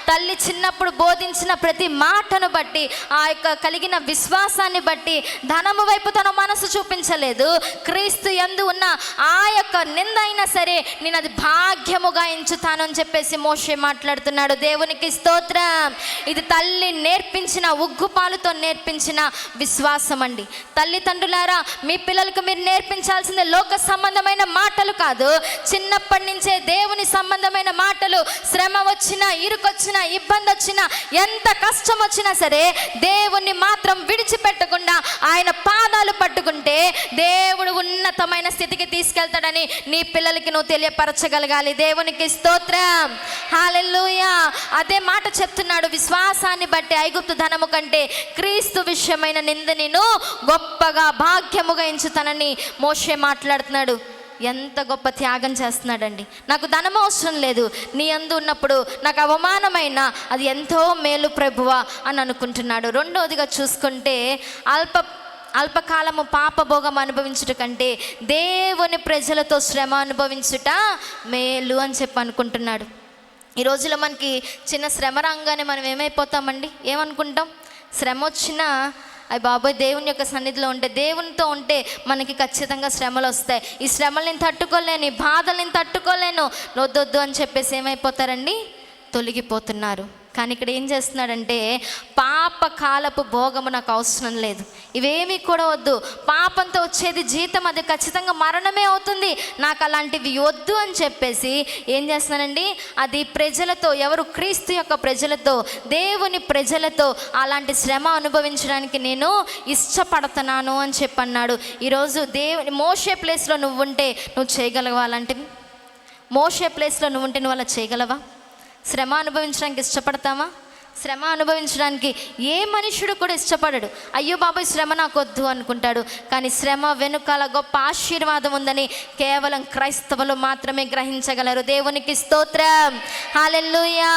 తల్లి చిన్నప్పుడు బోధించిన ప్రతి మాటను బట్టి, ఆ యొక్క కలిగిన విశ్వాసాన్ని బట్టి ధనము వైపు తన మనసు చూపించలేదు. క్రీస్తు యందు ఉన్న ఆ యొక్క నింద అయినా సరే నేను అది భాగ్యముగా ఎంచుతాను అని చెప్పేసి మోషే మాట్లాడుతున్నాడు. దేవునికి స్తోత్రం. ఇది తల్లి నేర్పించిన, ఉగ్గుపాలుతో నేర్పించిన విశ్వాసం అండి. తల్లిదండ్రులారా, మీ పిల్లలకు మీరు నేర్పించాల్సిందే లోక సంబంధమైన మాటలు కాదు, చిన్నప్పటి నుంచే దేవుని సంబంధమైన మాటలు. శ్రమ వచ్చినా, ఇరుకొచ్చినా, ఇబ్బంది వచ్చినా, ఎంత కష్టం వచ్చినా సరే దేవుణ్ణి మాత్రం విడిచిపెట్టకుండా ఆయన పాదాలు పట్టుకుంటే దేవుడు ఉన్నతమైన స్థితికి తీసుకెళ్తాడని నీ పిల్లలకి నువ్వు తెలియపరచగలగాలి. దేవునికి స్తోత్రం, హల్లెలూయా. అదే మాట చెప్తున్నాడు, విశ్వాసాన్ని బట్టి ఐగుప్తు ధనము కంటే క్రీస్తు విషయమైన నింద నేను గొప్పగా భాగ్యముగా ఎంచుతానని మోషే మాట్లాడుతున్నాడు. ఎంత గొప్ప త్యాగం చేస్తున్నాడండి. నాకు ధనం అవసరం లేదు, నీ యందు ఉన్నప్పుడు నాకు అవమానమైన అది ఎంతో మేలు ప్రభువా అని అనుకుంటున్నాడు. రెండోదిగా చూసుకుంటే అల్పకాలము పాపభోగం అనుభవించుట కంటే దేవుని ప్రజలతో శ్రమ అనుభవించుట మేలు అని చెప్పి అనుకుంటున్నాడు. ఈ రోజులో మనకి చిన్న శ్రమ రాగానే మనం ఏమైపోతామండి? ఏమనుకుంటాం? శ్రమ వచ్చినా అయ్యి బాబోయ్ దేవుని యొక్క సన్నిధిలో ఉంటే, దేవునితో ఉంటే మనకి ఖచ్చితంగా శ్రమలు వస్తాయి. ఈ శ్రమలు నేను తట్టుకోలేను, ఈ బాధలు నేను తట్టుకోలేను, వద్దొద్దు అని చెప్పేసి ఏమైపోతారండి? తొలగిపోతున్నారు. కానీ ఇక్కడ ఏం చేస్తున్నాడంటే, పాప పాప కాలపు భోగము నాకు అవసరం లేదు, ఇవేమీ కూడా వద్దు. పాపంతో వచ్చేది జీతం, అది ఖచ్చితంగా మరణమే అవుతుంది, నాకు అలాంటివి వద్దు అని చెప్పేసి ఏం చేస్తున్నానండి, అది ప్రజలతో, ఎవరు క్రీస్తు యొక్క ప్రజలతో, దేవుని ప్రజలతో అలాంటి శ్రమ అనుభవించడానికి నేను ఇష్టపడుతున్నాను అని చెప్పన్నాడు. ఈరోజు మోషే ప్లేస్లో నువ్వు ఉంటే నువ్వు చేయగలవా? అలాంటివి మోషే ప్లేస్లో నువ్వు ఉంటే నువ్వు అలా చేయగలవా? శ్రమ అనుభవించడానికి ఇష్టపడతావా? శ్రమ అనుభవించడానికి ఏ మనుషుడు కూడా ఇష్టపడడు. అయ్యో బాబాయ్ శ్రమ నాకు వద్దు అనుకుంటాడు. కానీ శ్రమ వెనుకాల గొప్ప ఆశీర్వాదం ఉందని కేవలం క్రైస్తవులు మాత్రమే గ్రహించగలరు. దేవునికి స్తోత్రం, హల్లెలూయా.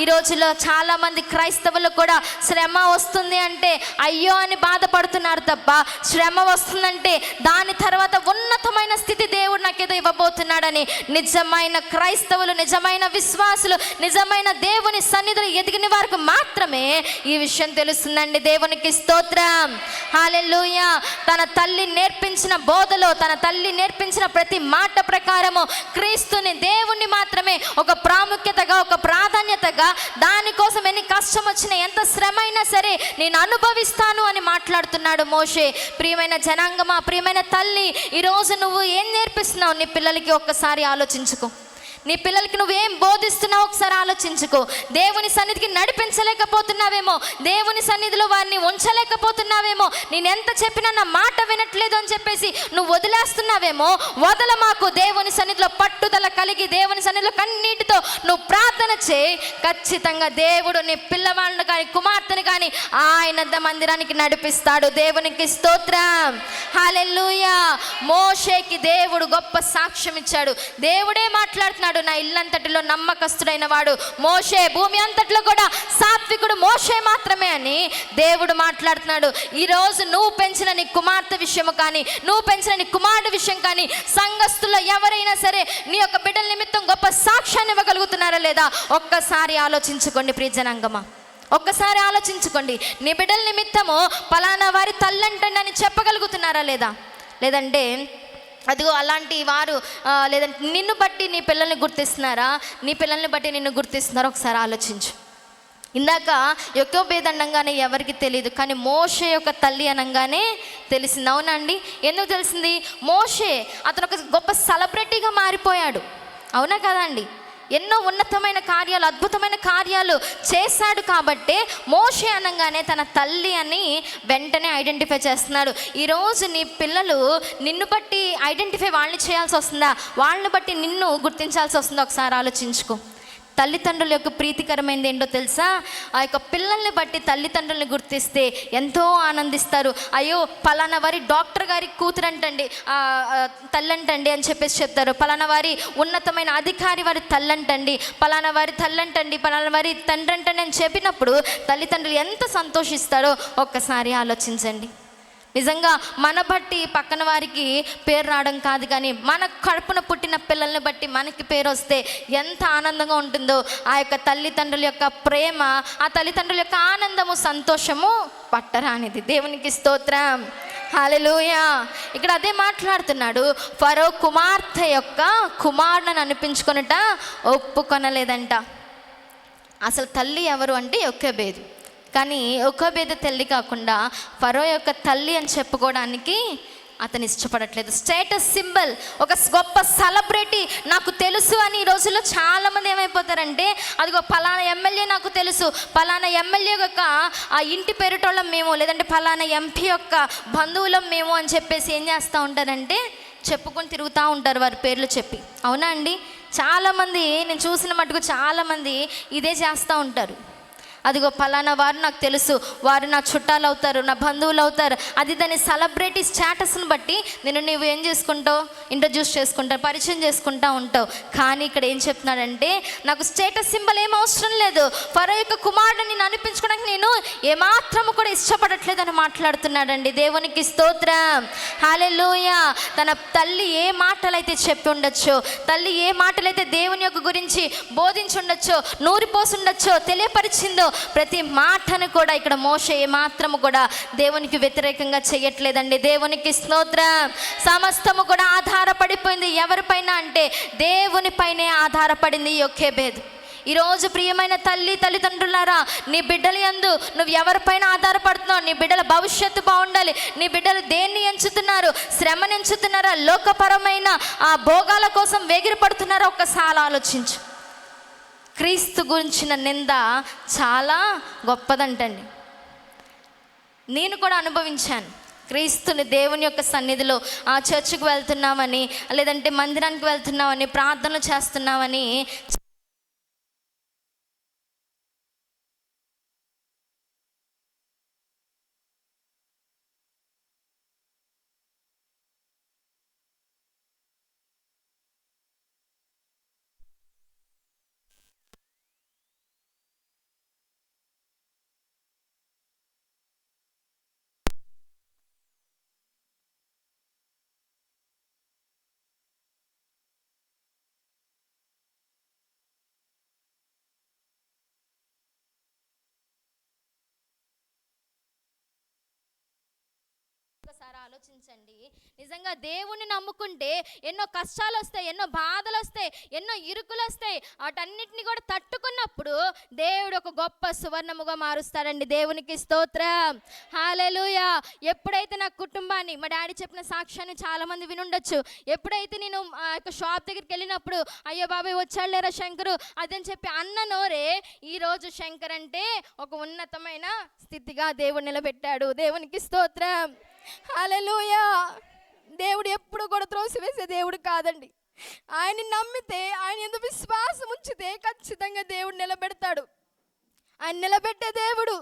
ఈ రోజుల్లో చాలామంది క్రైస్తవులు కూడా శ్రమ వస్తుంది అంటే అయ్యో అని బాధపడుతున్నారు తప్ప, శ్రమ వస్తుందంటే దాని తర్వాత ఉన్నతమైన స్థితి దేవుడు నాకేదో ఇవ్వబోతున్నాడని నిజమైన క్రైస్తవులు, నిజమైన విశ్వాసులు, నిజమైన దేవుని సన్నిధిలో ఎదిగిన వారికి మాత్రమే ఈ విషయం తెలుస్తుందండి. దేవునికి స్తోత్రం, హల్లెలూయా. తన తల్లి నేర్పించిన బోధలో, తన తల్లి నేర్పించిన ప్రతి మాట ప్రకారము క్రీస్తుని, దేవుణ్ణి మాత్రమే ఒక ప్రాముఖ్యతగా, ఒక ప్రాధాన్యతగా, దానికోసం ఎన్ని కష్టం వచ్చినా, ఎంత శ్రమ అయినా సరే నేను అనుభవిస్తాను అని మాట్లాడుతున్నాడు మోషే. ప్రియమైన జనాంగమా, ప్రియమైన తల్లి, ఈరోజు నువ్వు ఏం నేర్పిస్తున్నావు నీ పిల్లలకి ఒక్కసారి ఆలోచించుకో. నీ పిల్లలకి నువ్వేం బోధిస్తున్నావు ఒకసారి ఆలోచించుకో. దేవుని సన్నిధికి నడిపించలేకపోతున్నావేమో, దేవుని సన్నిధిలో వారిని ఉంచలేకపోతున్నావేమో, నేను ఎంత చెప్పినా నా మాట వినట్లేదు అని చెప్పేసి నువ్వు వదిలేస్తున్నావేమో. వదలమాకు. దేవుని సన్నిధిలో పట్టుదల కలిగి, దేవుని సన్నిధిలో కన్నీటితో నువ్వు ప్రార్థన చేయి. ఖచ్చితంగా దేవుడు నీ పిల్లవాళ్ళని కానీ, కుమార్తెని కానీ ఆయన మందిరానికి నడిపిస్తాడు. దేవునికి స్తోత్రం, హల్లెలూయా. మోషేకి దేవుడు గొప్ప సాక్ష్యం ఇచ్చాడు. దేవుడే మాట్లాడుతున్నాడు, నా ఇల్లంతటిలో నమ్మకస్తుడైన వాడు మోషే, భూమి అంతటిలో కూడా సాత్వికుడు మోషే మాత్రమే అని దేవుడు మాట్లాడుతున్నాడు. ఈరోజు నువ్వు పెంచిన నీ కుమార్తె విషయము కానీ, నువ్వు పెంచిన నీ కుమారుడు విషయం కానీ, సంఘస్థుల్లో ఎవరైనా సరే నీ యొక్క బిడ్డల నిమిత్తం గొప్ప సాక్ష్యాన్ని ఇవ్వగలుగుతున్నారా లేదా? ఒక్కసారి ఆలోచించుకోండి ప్రియ జనాంగమా, ఒక్కసారి ఆలోచించుకోండి. నీ బిడ్డల నిమిత్తము పలానా వారి తల్లంటండి అని చెప్పగలుగుతున్నారా లేదా? లేదంటే అదిగో అలాంటి వారు, లేదంటే నిన్ను బట్టి నీ పిల్లల్ని గుర్తిస్తున్నారా, నీ పిల్లల్ని బట్టి నిన్ను గుర్తిస్తున్నారా? ఒకసారి ఆలోచించు. ఇందాక యొకోబేద్ అనగానే ఎవరికి తెలియదు, కానీ మోషే యొక్క తల్లి అనగానే తెలిసింది. అవునండి, ఎందుకు తెలిసింది? మోషే అతను ఒక గొప్ప సెలబ్రిటీగా మారిపోయాడు. అవునా కదా అండి? ఎన్నో ఉన్నతమైన కార్యాలు, అద్భుతమైన కార్యాలు చేశాడు కాబట్టి మోషే అనగానే తన తల్లి అని వెంటనే ఐడెంటిఫై చేస్తున్నాడు. ఈరోజు నీ పిల్లలు నిన్ను బట్టి ఐడెంటిఫై వాళ్ళని చేయాల్సి వస్తుందా? వాళ్ళని బట్టి నిన్ను గుర్తించాల్సి వస్తుందా? ఒకసారి ఆలోచించుకో. తల్లిదండ్రుల యొక్క ప్రీతికరమైనది ఏంటో తెలుసా? ఆ యొక్క పిల్లల్ని బట్టి తల్లిదండ్రుల్ని గుర్తిస్తే ఎంతో ఆనందిస్తారు. అయ్యో పలానా వారి డాక్టర్ గారి కూతురంటండి, తల్లంటండి అని చెప్పేసి చెప్తారు. పలానా వారి ఉన్నతమైన అధికారి వారి తల్లంటండి, పలానా వారి తల్లంటండి, పలానా వారి తండ్రి అంటండి అని చెప్పినప్పుడు తల్లిదండ్రులు ఎంత సంతోషిస్తారో ఒక్కసారి ఆలోచించండి. నిజంగా మన బట్టి పక్కన వారికి పేరు రావడం కాదు, కానీ మన కడుపున పుట్టిన పిల్లల్ని బట్టి మనకి పేరు వస్తే ఎంత ఆనందంగా ఉంటుందో. ఆ యొక్క తల్లిదండ్రుల యొక్క ప్రేమ, ఆ తల్లిదండ్రుల యొక్క ఆనందము, సంతోషము పట్టరానిది. దేవునికి స్తోత్రం, హల్లెలూయా. ఇక్కడ అదే మాట్లాడుతున్నాడు. ఫరో కుమార్తె యొక్క కుమారుని అనిపించుకొనుట ఒప్పుకొనలేదంట. అసలు తల్లి ఎవరు అంటే యొకోబేదు. కానీ యొకోబేదు తల్లి కాకుండా ఫరో యొక్క తల్లి అని చెప్పుకోవడానికి అతను ఇష్టపడట్లేదు. స్టేటస్ సింబల్, ఒక గొప్ప సెలబ్రిటీ నాకు తెలుసు అని ఈ రోజుల్లో చాలామంది ఏమైపోతారంటే, అదిగో పలానా ఎమ్మెల్యే నాకు తెలుసు, పలానా ఎమ్మెల్యే యొక్క ఆ ఇంటి పేరుటోళ్ళం మేము, లేదంటే పలానా ఎంపీ యొక్క బంధువులం మేము అని చెప్పేసి ఏం చేస్తూ ఉంటారంటే చెప్పుకొని తిరుగుతూ ఉంటారు వారి పేర్లు చెప్పి. అవునా అండి? చాలామంది నేను చూసిన మటుకు చాలామంది ఇదే చేస్తూ ఉంటారు. అదిగో పలానా వారు నాకు తెలుసు, వారు నా చుట్టాలు అవుతారు, నా బంధువులు అవుతారు, అది దాని సెలబ్రిటీ స్టేటస్ని బట్టి నువ్వు ఏం చేసుకుంటావు, ఇంట్రడ్యూస్ చేసుకుంటావు, పరిచయం చేసుకుంటూ ఉంటావు. కానీ ఇక్కడ ఏం చెప్తున్నాడంటే, నాకు స్టేటస్ సింబల్ ఏం అవసరం లేదు, ఫరో యొక్క కుమారుడిని నేను అనిపించుకోవడానికి నేను ఏమాత్రము కూడా ఇష్టపడట్లేదని మాట్లాడుతున్నాడండి. దేవునికి స్తోత్రం, హల్లెలూయా. తన తల్లి ఏ మాటలైతే చెప్పి ఉండొచ్చో, తల్లి ఏ మాటలైతే దేవుని యొక్క గురించి బోధించి ఉండొచ్చో, నూరిపోసి ఉండొచ్చో, తెలియపరిచిందో, ప్రతి మాటను కూడా ఇక్కడ మోషే ఏమాత్రము కూడా దేవునికి వ్యతిరేకంగా చేయట్లేదండి. దేవునికి స్తోత్రం. సమస్తము కూడా ఆధారపడిపోయింది ఎవరిపైన అంటే దేవునిపైనే ఆధారపడింది యొకోబేదు. ఈరోజు ప్రియమైన తల్లిదండ్రులారా, నీ బిడ్డల యందు నువ్వు ఎవరిపైన ఆధారపడుతున్నావు? నీ బిడ్డల భవిష్యత్తు బాగుండాలి. నీ బిడ్డలు దేన్ని ఎంచుతున్నారు? శ్రమను ఎంచుతున్నారా? లోకపరమైన ఆ భోగాల కోసం వేగిరి పడుతున్నారా? ఒక్కసారి ఆలోచించు. క్రీస్తు గురించిన నింద చాలా గొప్పదంటండి. నేను కూడా అనుభవించాను. క్రీస్తుని దేవుని యొక్క సన్నిధిలో ఆ చర్చికి వెళ్తున్నామని, లేదంటే మందిరానికి వెళ్తున్నామని, ప్రార్థనలు చేస్తున్నామని ఒకసారి ఆలోచించండి. నిజంగా దేవుణ్ణి నమ్ముకుంటే ఎన్నో కష్టాలు వస్తాయి, ఎన్నో బాధలు వస్తాయి, ఎన్నో ఇరుకులు వస్తాయి. వాటన్నిటిని కూడా తట్టుకున్నప్పుడు దేవుడు ఒక గొప్ప సువర్ణముగా మారుస్తాడండి. దేవునికి స్తోత్రం, హల్లెలూయా. ఎప్పుడైతే నా కుటుంబాన్ని, మా డాడీ చెప్పిన సాక్ష్యాన్ని చాలామంది వినుండొచ్చు. ఎప్పుడైతే నేను ఆ యొక్క షాప్ దగ్గరికి వెళ్ళినప్పుడు, అయ్యో బాబాయ్ వచ్చాడు లేరా శంకరు అదని చెప్పి అన్న నోరే ఈరోజు శంకర్ అంటే ఒక ఉన్నతమైన స్థితిగా దేవుడు నిలబెట్టాడు. దేవునికి స్తోత్రం, హల్లెలూయా. దేవుడు ఎప్పుడు కూడా త్రోసివేసే దేవుడు కాదండి. ఆయన్ని నమ్మితే, ఆయన యందు విశ్వాసం ఉంచితే ఖచ్చితంగా దేవుడు నిలబెడతాడు. ఆయన నిలబెట్టే దేవుడు.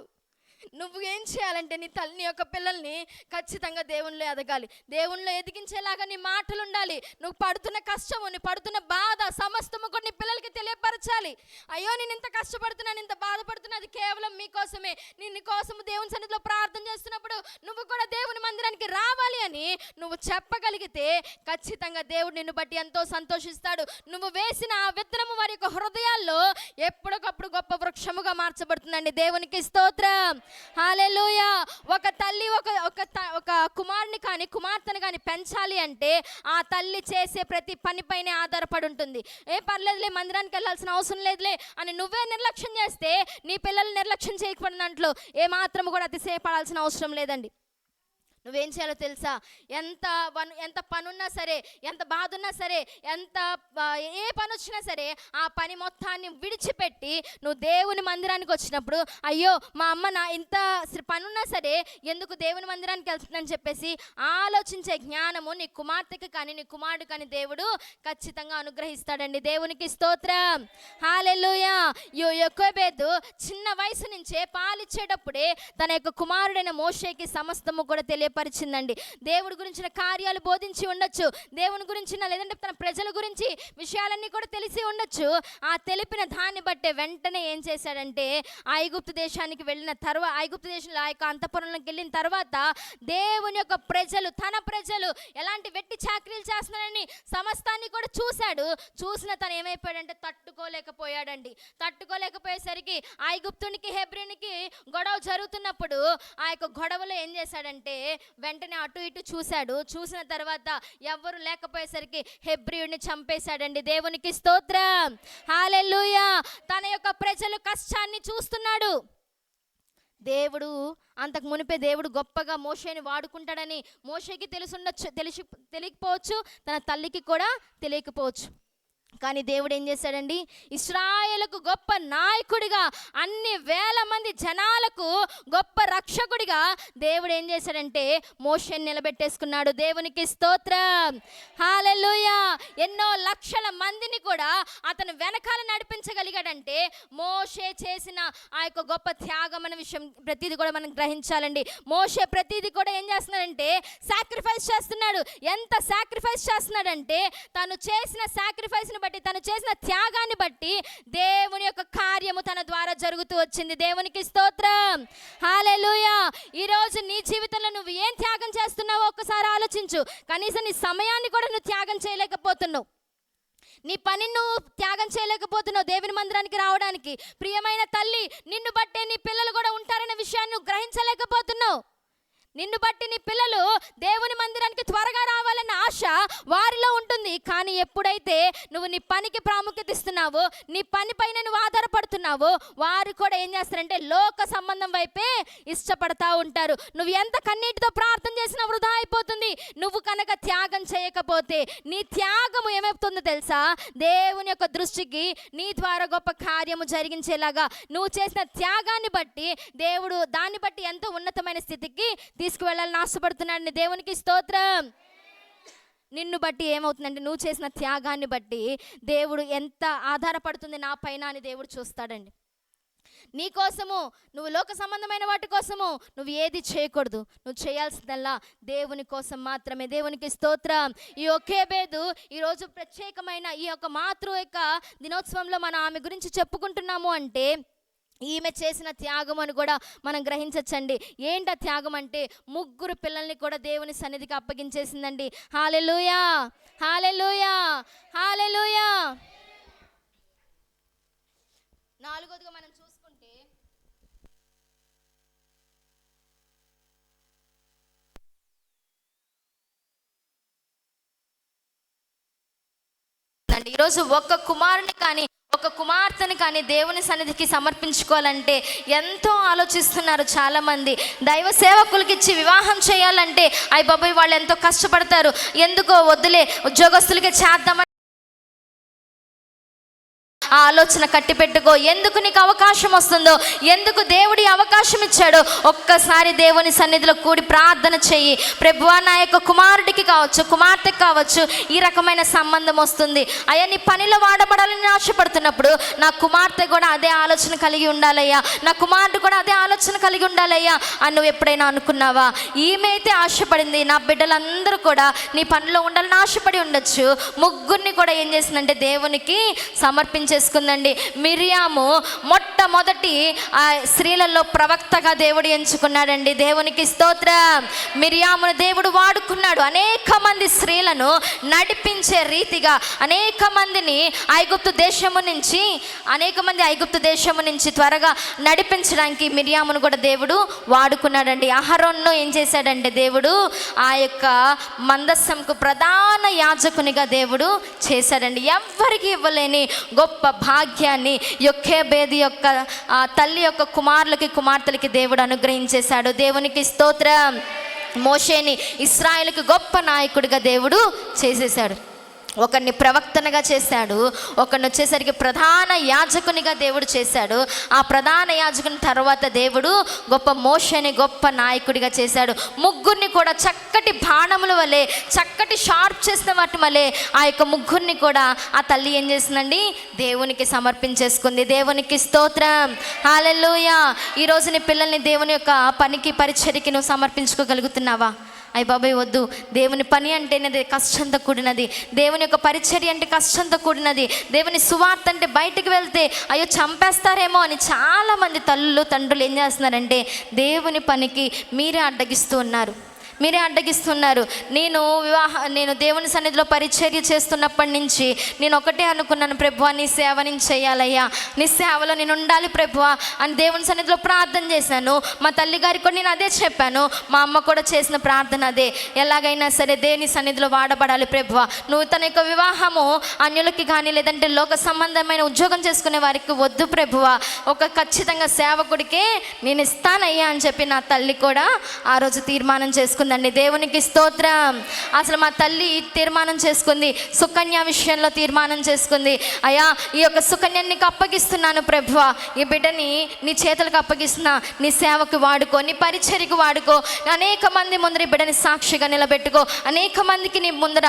నువ్వు ఏం చేయాలంటే నీ యొక్క పిల్లల్ని ఖచ్చితంగా దేవునిలో ఎదగాలి. దేవునిలో ఎదిగించేలాగా నీ మాటలు ఉండాలి. నువ్వు పడుతున్న కష్టము, నీ పడుతున్న బాధ సమస్తము కూడా నీ పిల్లలకి తెలియపరచాలి. అయ్యో నేను ఇంత కష్టపడుతున్నాను, ఇంత బాధపడుతున్నా, అది కేవలం మీకోసమే. నేను నీ కోసము దేవుని సన్నిధిలో ప్రార్థన చేస్తున్నప్పుడు నువ్వు కూడా దేవుని మందిరానికి రావాలి అని నువ్వు చెప్పగలిగితే ఖచ్చితంగా దేవుడు నిన్ను బట్టి ఎంతో సంతోషిస్తాడు. నువ్వు వేసిన ఆ విత్తనము వారి యొక్క హృదయాల్లో ఎప్పటికప్పుడు గొప్ప వృక్షముగా మార్చబడుతుందండి. దేవునికి స్తోత్రం, హల్లెలూయా. ఒక తల్లి ఒక కుమారుని కానీ కుమార్తెను కానీ పెంచాలి అంటే ఆ తల్లి చేసే ప్రతి పనిపైనే ఆధారపడి ఉంటుంది. పర్లేదులే, మందిరానికి వెళ్ళాల్సిన అవసరం లేదులే అని నువ్వే నిర్లక్ష్యం చేస్తే నీ పిల్లలు నిర్లక్ష్యం చేయకపోయిన దాంట్లో ఏమాత్రం కూడా అతిశయపడాల్సిన అవసరం లేదండి. నువ్వేం చేయాలో తెలుసా? ఎంత పనున్నా సరే, ఎంత బాధ ఉన్నా సరే, ఏ పని వచ్చినా సరే ఆ పని మొత్తాన్ని విడిచిపెట్టి నువ్వు దేవుని మందిరానికి వచ్చినప్పుడు, అయ్యో మా అమ్మ నా ఇంత పనున్నా సరే ఎందుకు దేవుని మందిరానికి వెళ్తుందని చెప్పేసి ఆలోచించే జ్ఞానము నీ కుమార్తెకి కానీ నీ కుమారుడు కానీ దేవుడు ఖచ్చితంగా అనుగ్రహిస్తాడండి. దేవునికి స్తోత్రం, హల్లెలూయా. యోకోబేదు చిన్న వయసు నుంచే పాలిచ్చేటప్పుడే తన యొక్క కుమారుడైన మోషేకి సమస్తము కూడా పరిచిందండి. దేవుడి గురించిన కార్యాలు బోధించి ఉండొచ్చు, దేవుని గురించిన లేదంటే తన ప్రజల గురించి విషయాలన్నీ కూడా తెలిసి ఉండొచ్చు. ఆ తెలిపిన దాన్ని బట్టే వెంటనే ఏం చేశాడంటే ఐగుప్తు దేశానికి వెళ్ళిన తర్వాత, ఐగుప్తు దేశంలో ఆ యొక్క అంతఃపురంలోకి వెళ్ళిన తర్వాత దేవుని యొక్క ప్రజలు, తన ప్రజలు ఎలాంటి వెట్టి చాకరీలు చేస్తున్నారని సమస్తాన్ని కూడా చూశాడు. చూసిన తను ఏమైపోయాడంటే తట్టుకోలేకపోయాడండి. తట్టుకోలేకపోయేసరికి ఐగుప్తునికి హెబ్రోనుకి గొడవ జరుగుతున్నప్పుడు ఆ యొక్క గొడవలో ఏం చేశాడంటే వెంటనే అటు ఇటు చూశాడు. చూసిన తర్వాత ఎవ్వరు లేకపోయేసరికి హెబ్రీయుడిని చంపేశాడండి. దేవునికి స్తోత్రం, హల్లెలూయా. తన యొక్క ప్రజలు కష్టాన్ని చూస్తున్నాడు. దేవుడు అంతకు మునిపే దేవుడు గొప్పగా మోషేని వాడుకుంటాడని మోషేకి తెలియకపోవచ్చు, తన తల్లికి కూడా తెలియకపోవచ్చు. కానీ దేవుడు ఏం చేశాడండి? ఇశ్రాయేలుకు గొప్ప నాయకుడిగా, అన్ని వేల మంది జనాలకు గొప్ప రక్షకుడిగా దేవుడు ఏం చేశాడంటే మోషేని నిలబెట్టేసుకున్నాడు. దేవునికి స్తోత్రం, హల్లెలూయా. ఎన్నో లక్షల మందిని కూడా అతను వెనకాల నడిపించగలిగాడంటే మోషే చేసిన ఆ యొక్క గొప్ప త్యాగం అనే విషయం ప్రతిదీ కూడా మనం గ్రహించాలండి. మోషే ప్రతిదీ కూడా ఏం చేస్తున్నాడంటే సాక్రిఫైస్ చేస్తున్నాడు. ఎంత సాక్రిఫైస్ చేస్తున్నాడంటే తను చేసిన సాక్రిఫైస్ని బట్టి, తను చేసిన త్యాగాన్ని బట్టి దేవుని యొక్క కార్యము తన ద్వారా జరుగుతూ వచ్చింది. దేవునికి స్తోత్రం, హల్లెలూయా. ఈరోజు నీ జీవితంలో నువ్వు ఏం త్యాగం చేస్తున్నావో ఒక్కసారి ఆలోచించు. కనీసం నీ సమయాన్ని కూడా నువ్వు త్యాగం చేయలేకపోతున్నావు. నీ పని నువ్వు త్యాగం చేయలేకపోతున్నావు దేవుని మందిరానికి రావడానికి. ప్రియమైన తల్లి, నిన్ను బట్టే నీ పిల్లలు కూడా ఉంటారనే విషయాన్ని నువ్వు గ్రహించలేకపోతున్నావు. నిన్ను బట్టి నీ పిల్లలు దేవుని మందిరానికి త్వరగా రావాలన్న ఆశ వారిలో ఉంటుంది. కానీ ఎప్పుడైతే నువ్వు నీ పనికి ప్రాముఖ్యత ఇస్తున్నావో, నీ పని పైన నువ్వు ఆధారపడుతున్నావో, వారు కూడా ఏం చేస్తారంటే లోక సంబంధం వైపే ఇష్టపడతా ఉంటారు. నువ్వు ఎంత కన్నీటితో ప్రార్థన చేసినా వృధా అయిపోతుంది. నువ్వు కనుక త్యాగం చేయకపోతే నీ త్యాగము ఏమవుతుందో తెలుసా? దేవుని యొక్క దృష్టికి నీ ద్వారా గొప్ప కార్యము జరిగించేలాగా నువ్వు చేసిన త్యాగాన్ని బట్టి దేవుడు దాన్ని బట్టి ఎంతో ఉన్నతమైన స్థితికి తీసుకువెళ్ళాలని ఆశపడుతున్నాడు. దేవునికి స్తోత్రం. నిన్ను బట్టి ఏమవుతుందంటే నువ్వు చేసిన త్యాగాన్ని బట్టి దేవుడు ఎంత ఆధారపడుతుంది నా పైన అని దేవుడు చూస్తాడండి. నీ కోసము, నువ్వు లోక సంబంధమైన వాటి కోసము నువ్వు ఏది చేయకూడదు. నువ్వు చేయాల్సిందల్లా దేవుని కోసం మాత్రమే. దేవునికి స్తోత్రం. ఈ యోకేబేదు ఈరోజు ప్రత్యేకమైన ఈ యొక్క మాతృ యొక్క దినోత్సవంలో మనం ఆమె గురించి చెప్పుకుంటున్నాము అంటే ఈమె చేసిన త్యాగం అని కూడా మనం గ్రహించచ్చండి. ఏంటి ఆ త్యాగం అంటే 3 పిల్లల్ని కూడా దేవుని సన్నిధికి అప్పగించేసిందండి. హల్లెలూయా, హల్లెలూయా, హల్లెలూయా. 4వదిగా మనం చూసుకుంటే ఈరోజు ఒక్క కుమారుని కానీ ఒక కుమార్తెని కానీ దేవుని సన్నిధికి సమర్పించుకోవాలంటే ఎంతో ఆలోచిస్తున్నారు చాలామంది. దైవ సేవకులకి ఇచ్చి వివాహం చేయాలంటే అయ్య బాబాయ్ వాళ్ళు ఎంతో కష్టపడతారు. ఎందుకో వద్దులే ఉద్యోగస్తులకి చేద్దామని ఆ ఆలోచన కట్టిపెట్టుకో. ఎందుకు నీకు అవకాశం వస్తుందో, ఎందుకు దేవుడి అవకాశం ఇచ్చాడో ఒక్కసారి దేవుని సన్నిధిలో కూడి ప్రార్థన చెయ్యి. ప్రభువా, నా యొక్క కుమారుడికి కావచ్చు, కుమార్తెకి కావచ్చు ఈ రకమైన సంబంధం వస్తుంది. అయ్యా, నీ పనిలో వాడబడాలని ఆశపడుతున్నప్పుడు నా కుమార్తె కూడా అదే ఆలోచన కలిగి ఉండాలయ్యా, నా కుమారుడు కూడా అదే ఆలోచన కలిగి ఉండాలయ్యా అని నువ్వు ఎప్పుడైనా అనుకున్నావా? ఈమె అయితే ఆశపడింది. నా బిడ్డలందరూ కూడా నీ పనిలో ఉండాలని ఆశపడి ఉండొచ్చు. 3 కూడా ఏం చేసిందంటే దేవునికి సమర్పించేసుకుందండి. మిరియాము మొట్టమొదటి ఆ స్త్రీలలో ప్రవక్తగా దేవుడు ఎంచుకున్నాడండి. దేవునికి స్తోత్రం. మిరియామును దేవుడు వాడుకున్నాడు. అనేక మంది స్త్రీలను నడిపించే రీతిగా అనేక మంది ఐగుప్తు దేశము నుంచి త్వరగా నడిపించడానికి మిరియామును కూడా దేవుడు వాడుకున్నాడండి. అహరోన్ను ఏం చేశాడంటే దేవుడు ఆ యొక్క మందస్సంకు ప్రధాన యాజకునిగా దేవుడు చేశాడండి. ఎవ్వరికి ఇవ్వలేని గొప్ప భాగ్యాన్ని యోకేబేదు యొక్క తల్లి యొక్క కుమార్తెలకి దేవుడు అనుగ్రహించేశాడు. దేవునికి స్తోత్రం. మోషేని ఇశ్రాయేలుకి గొప్ప నాయకుడిగా దేవుడు చేసేశాడు. ఒకరిని ప్రవక్తనగా చేశాడు, ఒకరిని వచ్చేసరికి ప్రధాన యాజకునిగా దేవుడు చేశాడు. ఆ ప్రధాన యాజకుని తర్వాత దేవుడు గొప్ప మోషేని గొప్ప నాయకుడిగా చేశాడు. 3 కూడా చక్కటి బాణముల వలె, చక్కటి షార్ప్ చేసిన వాటి వలె ఆ యొక్క 3 కూడా ఆ తల్లి ఏం చేసిందండి? దేవునికి సమర్పించేసుకుంది. దేవునికి స్తోత్రం. హల్లెలూయా. ఈరోజు నీ పిల్లల్ని దేవుని యొక్క పనికి పరిచర్యకి నువ్వు సమర్పించుకోగలుగుతున్నావా? అయ్య బాబాయ్ వద్దు, దేవుని పని అంటేనే కష్టంతో కూడినది, దేవుని యొక్క పరిచర్య అంటే కష్టంతో కూడినది, దేవుని సువార్త అంటే బయటకు వెళ్తే అయ్యో చంపేస్తారేమో అని చాలామంది తల్లులు తండ్రులు ఏం చేస్తున్నారంటే దేవుని పనికి మీరే అడ్డగిస్తున్నారు. నేను దేవుని సన్నిధిలో పరిచర్య చేస్తున్నప్పటి నుంచి నేను ఒకటే అనుకున్నాను, ప్రభువా నీ సేవ నేను చేయాలయ్యా, నీ సేవలో నేను ఉండాలి ప్రభువా అని దేవుని సన్నిధిలో ప్రార్థన చేశాను. మా తల్లి గారికి కూడా నేను అదే చెప్పాను, మా అమ్మ కూడా చేసిన ప్రార్థన అదే. ఎలాగైనా సరే దేవుని సన్నిధిలో వాడబడాలి ప్రభువా. నువ్వు తన యొక్క వివాహము అన్యులకి కానీ లేదంటే లోక సంబంధమైన ఉద్యోగం చేసుకునే వారికి వద్దు ప్రభువా, ఒక ఖచ్చితంగా సేవకుడికే నేను ఇస్తానయ్యా అని చెప్పి నా తల్లి కూడా ఆ రోజు తీర్మానం చేసుకుంది. దేవునికి స్తోత్రం. అసలు మా తల్లి తీర్మానం చేసుకుంది, సుకన్య విషయంలో తీర్మానం చేసుకుంది. అయ్యా, ఈ యొక్క సుకన్యని నీకు అప్పగిస్తున్నాను ప్రభువా, ఈ బిడ్డని నీ చేతులకు అప్పగిస్తున్నా, నీ సేవకు వాడుకో, నీ పరిచర్యకు వాడుకో, అనేక మంది ముందర ఈ బిడ్డని సాక్షిగా నిలబెట్టుకో, అనేక మందికి నీ ముందర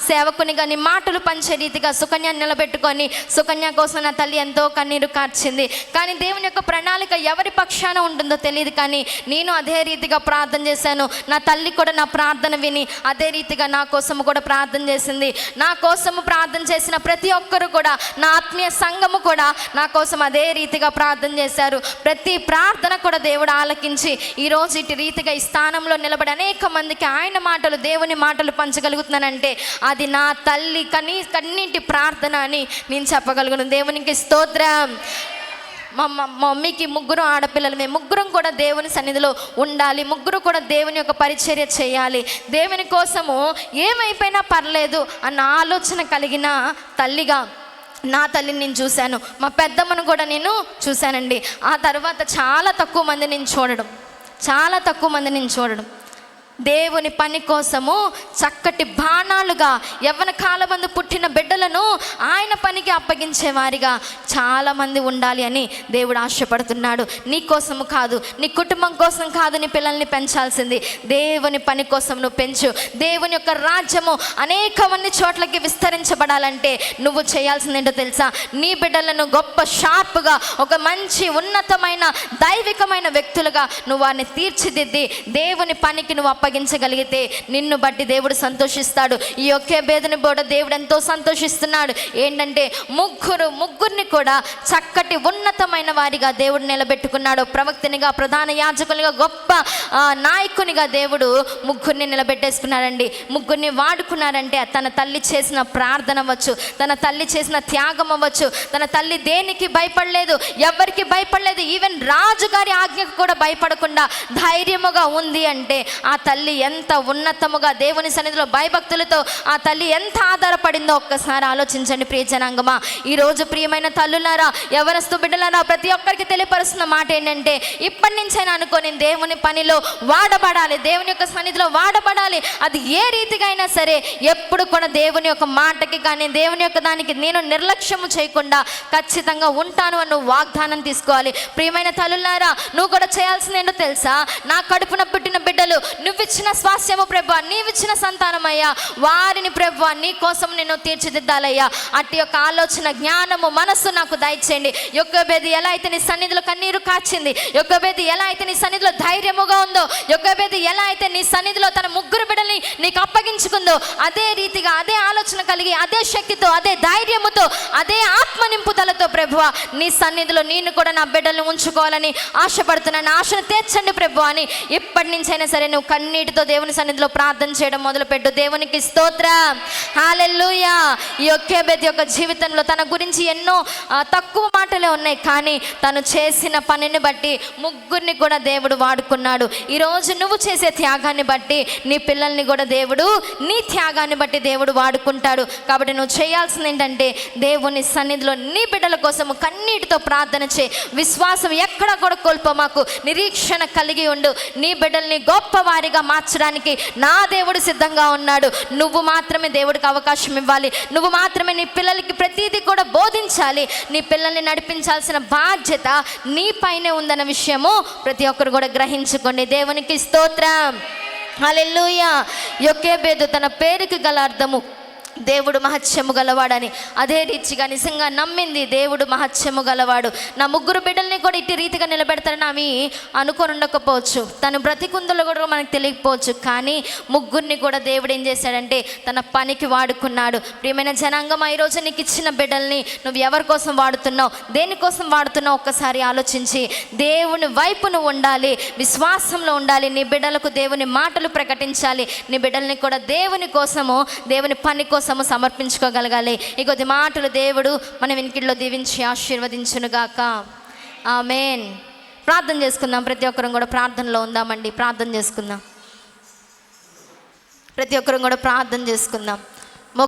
సేవకునిగా నీ మాటలు పంచే రీతిగా సుకన్యని నిలబెట్టుకొని. సుకన్య కోసం నా తల్లి ఎంతో కన్నీరు కార్చింది. కానీ దేవుని యొక్క ప్రణాళిక ఎవరి పక్షాన ఉంటుందో తెలియదు, కానీ నేను అదే రీతిగా ప్రార్థన చేశాను. నా తల్లి కూడా నా ప్రార్థన విని అదే రీతిగా నా కోసము కూడా ప్రార్థన చేసింది. నా కోసము ప్రార్థన చేసిన ప్రతి ఒక్కరు కూడా, నా ఆత్మీయ సంఘము కూడా నా కోసం అదే రీతిగా ప్రార్థన చేశారు. ప్రతి ప్రార్థన కూడా దేవుడు ఆలకించి ఈరోజు ఇటు రీతిగా ఈ స్థానంలో నిలబడి అనేక మందికి ఆయన మాటలు, దేవుని మాటలు పంచగలుగుతున్నానంటే అది నా తల్లి కన్నీటి ప్రార్థన అని నేను చెప్పగలుగును. దేవునికి స్తోత్రం. మా మమ్మీకి ముగ్గురు ఆడపిల్లలు, మేము ముగ్గురం కూడా దేవుని సన్నిధిలో ఉండాలి, ముగ్గురు కూడా దేవుని యొక్క పరిచర్య చేయాలి, దేవుని కోసము ఏమైపోయినా పర్లేదు అన్న ఆలోచన కలిగిన తల్లిగా నా తల్లిని నేను చూశాను. మా పెద్దమ్మను కూడా నేను చూశానండి. ఆ తర్వాత చాలా తక్కువ మంది నేను చూడడం దేవుని పని కోసము చక్కటి బాణాలుగా యవ్వన కాలమందు పుట్టిన బిడ్డలను ఆయన పనికి అప్పగించేవారిగా చాలామంది ఉండాలి అని దేవుడు ఆశపడుతున్నాడు. నీ కోసము కాదు, నీ కుటుంబం కోసం కాదు నీ పిల్లల్ని పెంచాల్సింది, దేవుని పని కోసం నువ్వు పెంచు. దేవుని యొక్క రాజ్యము అనేక మంది చోట్లకి విస్తరించబడాలంటే నువ్వు చేయాల్సింది ఏంటో తెలుసా? నీ బిడ్డలను గొప్ప షార్ప్గా, ఒక మంచి ఉన్నతమైన దైవికమైన వ్యక్తులుగా నువ్వు వారిని తీర్చిదిద్ది దేవుని పనికి నువ్వు అప్పగించగలిగితే నిన్ను బట్టి దేవుడు సంతోషిస్తాడు. ఈ యోకేబేదుని కూడా దేవుడు ఎంతో సంతోషిస్తున్నాడు. ఏంటంటే ముగ్గురిని కూడా చక్కటి ఉన్నతమైన వారిగా దేవుడు నిలబెట్టుకున్నాడు. ప్రవక్తనిగా, ప్రధాన యాజకునిగా, గొప్ప నాయకునిగా దేవుడు ముగ్గురిని నిలబెట్టేసుకున్నాడండి. ముగ్గురిని వాడుకున్నారంటే తన తల్లి చేసిన ప్రార్థన అవ్వచ్చు, తన తల్లి చేసిన త్యాగం అవ్వచ్చు, తన తల్లి దేనికి భయపడలేదు, ఎవరికి భయపడలేదు, ఈవెన్ రాజుగారి ఆజ్ఞకు కూడా భయపడకుండా ధైర్యముగా ఉంది అంటే ఆ తల్లి ఎంత ఉన్నతముగా దేవుని సన్నిధిలో భయభక్తులతో ఆ తల్లి ఎంత ఆధారపడిందో ఒక్కసారి ఆలోచించండి ప్రియ జనాంగమా. ఈరోజు ప్రియమైన తల్లులారా, యవనస్తు బిడ్డలారా, ప్రతి ఒక్కరికి తెలియపరుస్తున్న మాట ఏంటంటే ఇప్పటి నుంచైనా అనుకోని దేవుని పనిలో వాడబడాలి, దేవుని యొక్క సన్నిధిలో వాడబడాలి. అది ఏ రీతిగా అయినా సరే ఎప్పుడు కూడా దేవుని యొక్క మాటకి కానీ దేవుని యొక్క దానికి నేను నిర్లక్ష్యము చేయకుండా ఖచ్చితంగా ఉంటాను అని నువ్వు వాగ్దానం తీసుకోవాలి. ప్రియమైన తల్లులారా, నువ్వు కూడా చేయాల్సింది ఏంటో తెలుసా? నా కడుపున పుట్టిన బిడ్డలు నువ్విచ్చిన స్వాస్థ్యము ప్రభువా, నీవిచ్చిన సంతానమయ్యా, వారిని ప్రభువా నీ కోసం నేను తీర్చిదిద్దాలయ్యా. అట్టి యొక్క ఆలోచన, జ్ఞానము, మనస్సు నాకు దయచేయండి. యోకేబేదు ఎలా అయితే నీ సన్నిధిలో కన్నీరు కాచింది, యోకేబేదు ఎలా అయితే నీ సన్నిధిలో ధైర్యముగా ఉందో, యోకేబేదు ఎలా అయితే నీ సన్నిధిలో తన ముగ్గురు బిడ్డల్ని నీకు అప్పగించుకుందో, అదే రీతిగా, అదే ఆలోచన కలిగి, అదే శక్తితో, అదే ధైర్యముతో, అదే ఆత్మ నింపుదలతో ప్రభువా నీ సన్నిధిలో నేను కూడా నా బిడ్డల్ని ఉంచుకోవాలని ఆశపడుతున్నాను. ఆశను తీర్చండి ప్రభువా అని ఇప్పటి నుంచైనా సరే నువ్వు కన్నీటితో దేవుని సన్నిధిలో ప్రార్థన చేయడం మొదలుపెట్టు. దేవునికి స్తోత్రం, హల్లెలూయా. ఈ యోకేబేదు యొక్క జీవితంలో తన గురించి ఎన్నో తక్కువ మాటలే ఉన్నాయి, కానీ తను చేసిన పనిని బట్టి ముగ్గురిని కూడా దేవుడు వాడుకున్నాడు. ఈరోజు నువ్వు చేసే త్యాగాన్ని బట్టి నీ పిల్లల్ని కూడా దేవుడు నీ త్యాగాన్ని బట్టి దేవుడు వాడుకుంటాడు. కాబట్టి నువ్వు చేయాల్సింది ఏంటంటే దేవుని సన్నిధిలో నీ బిడ్డల కోసము కన్నీటితో ప్రార్థన చేయి. విశ్వాసం ఎక్కడ కూడా కోల్పోమాకు, నిరీక్షణ కలిగి ఉండు. నీ బిడ్డల్ని గొప్పవారిగా మార్చడానికి నా దేవుడు సిద్ధంగా ఉన్నాడు. నువ్వు మాత్రమే దేవుడికి అవకాశం ఇవ్వాలి. నువ్వు మాత్రమే నీ పిల్లలకి ప్రతిదీ కూడా బోధించాలి. నీ పిల్లల్ని నడిపించాల్సిన బాధ్యత నీ పైనే ఉందన్న విషయము ప్రతి ఒక్కరు కూడా గ్రహించుకోండి. దేవునికి స్తోత్రం, హల్లెలూయా. యోకేబేదు తన పేరుకి గల అర్థము దేవుడు మహత్యము గలవాడని, అదే రీతిగా నిజంగా నమ్మింది దేవుడు మహత్యము గలవాడు. నా ముగ్గురు బిడ్డల్ని కూడా ఇట్టి రీతిగా నిలబెడతాడని ఆమె అనుకొని ఉండకపోవచ్చు, తను బ్రతికుందులో కూడా మనకు తెలియకపోవచ్చు, కానీ ముగ్గురిని కూడా దేవుడు ఏం చేశాడంటే తన పనికి వాడుకున్నాడు. ప్రియమైన జనాంగం, ఈరోజు నీకు ఇచ్చిన బిడ్డల్ని నువ్వు ఎవరి కోసం వాడుతున్నావు, దేనికోసం వాడుతున్నావు ఒక్కసారి ఆలోచించి దేవుని వైపు నువ్వు ఉండాలి, విశ్వాసంలో ఉండాలి. నీ బిడ్డలకు దేవుని మాటలు ప్రకటించాలి. నీ బిడ్డల్ని కూడా దేవుని కోసము, దేవుని పని కోసం సమర్పించుకోగలగాలి. ఈ కొద్ది మాటలు దేవుడు మన వినికిడిలో దీవించి ఆశీర్వదించునుగాక. ఆమేన్. ప్రార్థన చేసుకుందాం. ప్రతి ఒక్కరం కూడా ప్రార్థనలో ఉందామండి. ప్రార్థన చేసుకుందాం. ప్రతి ఒక్కరం కూడా ప్రార్థన చేసుకుందాం.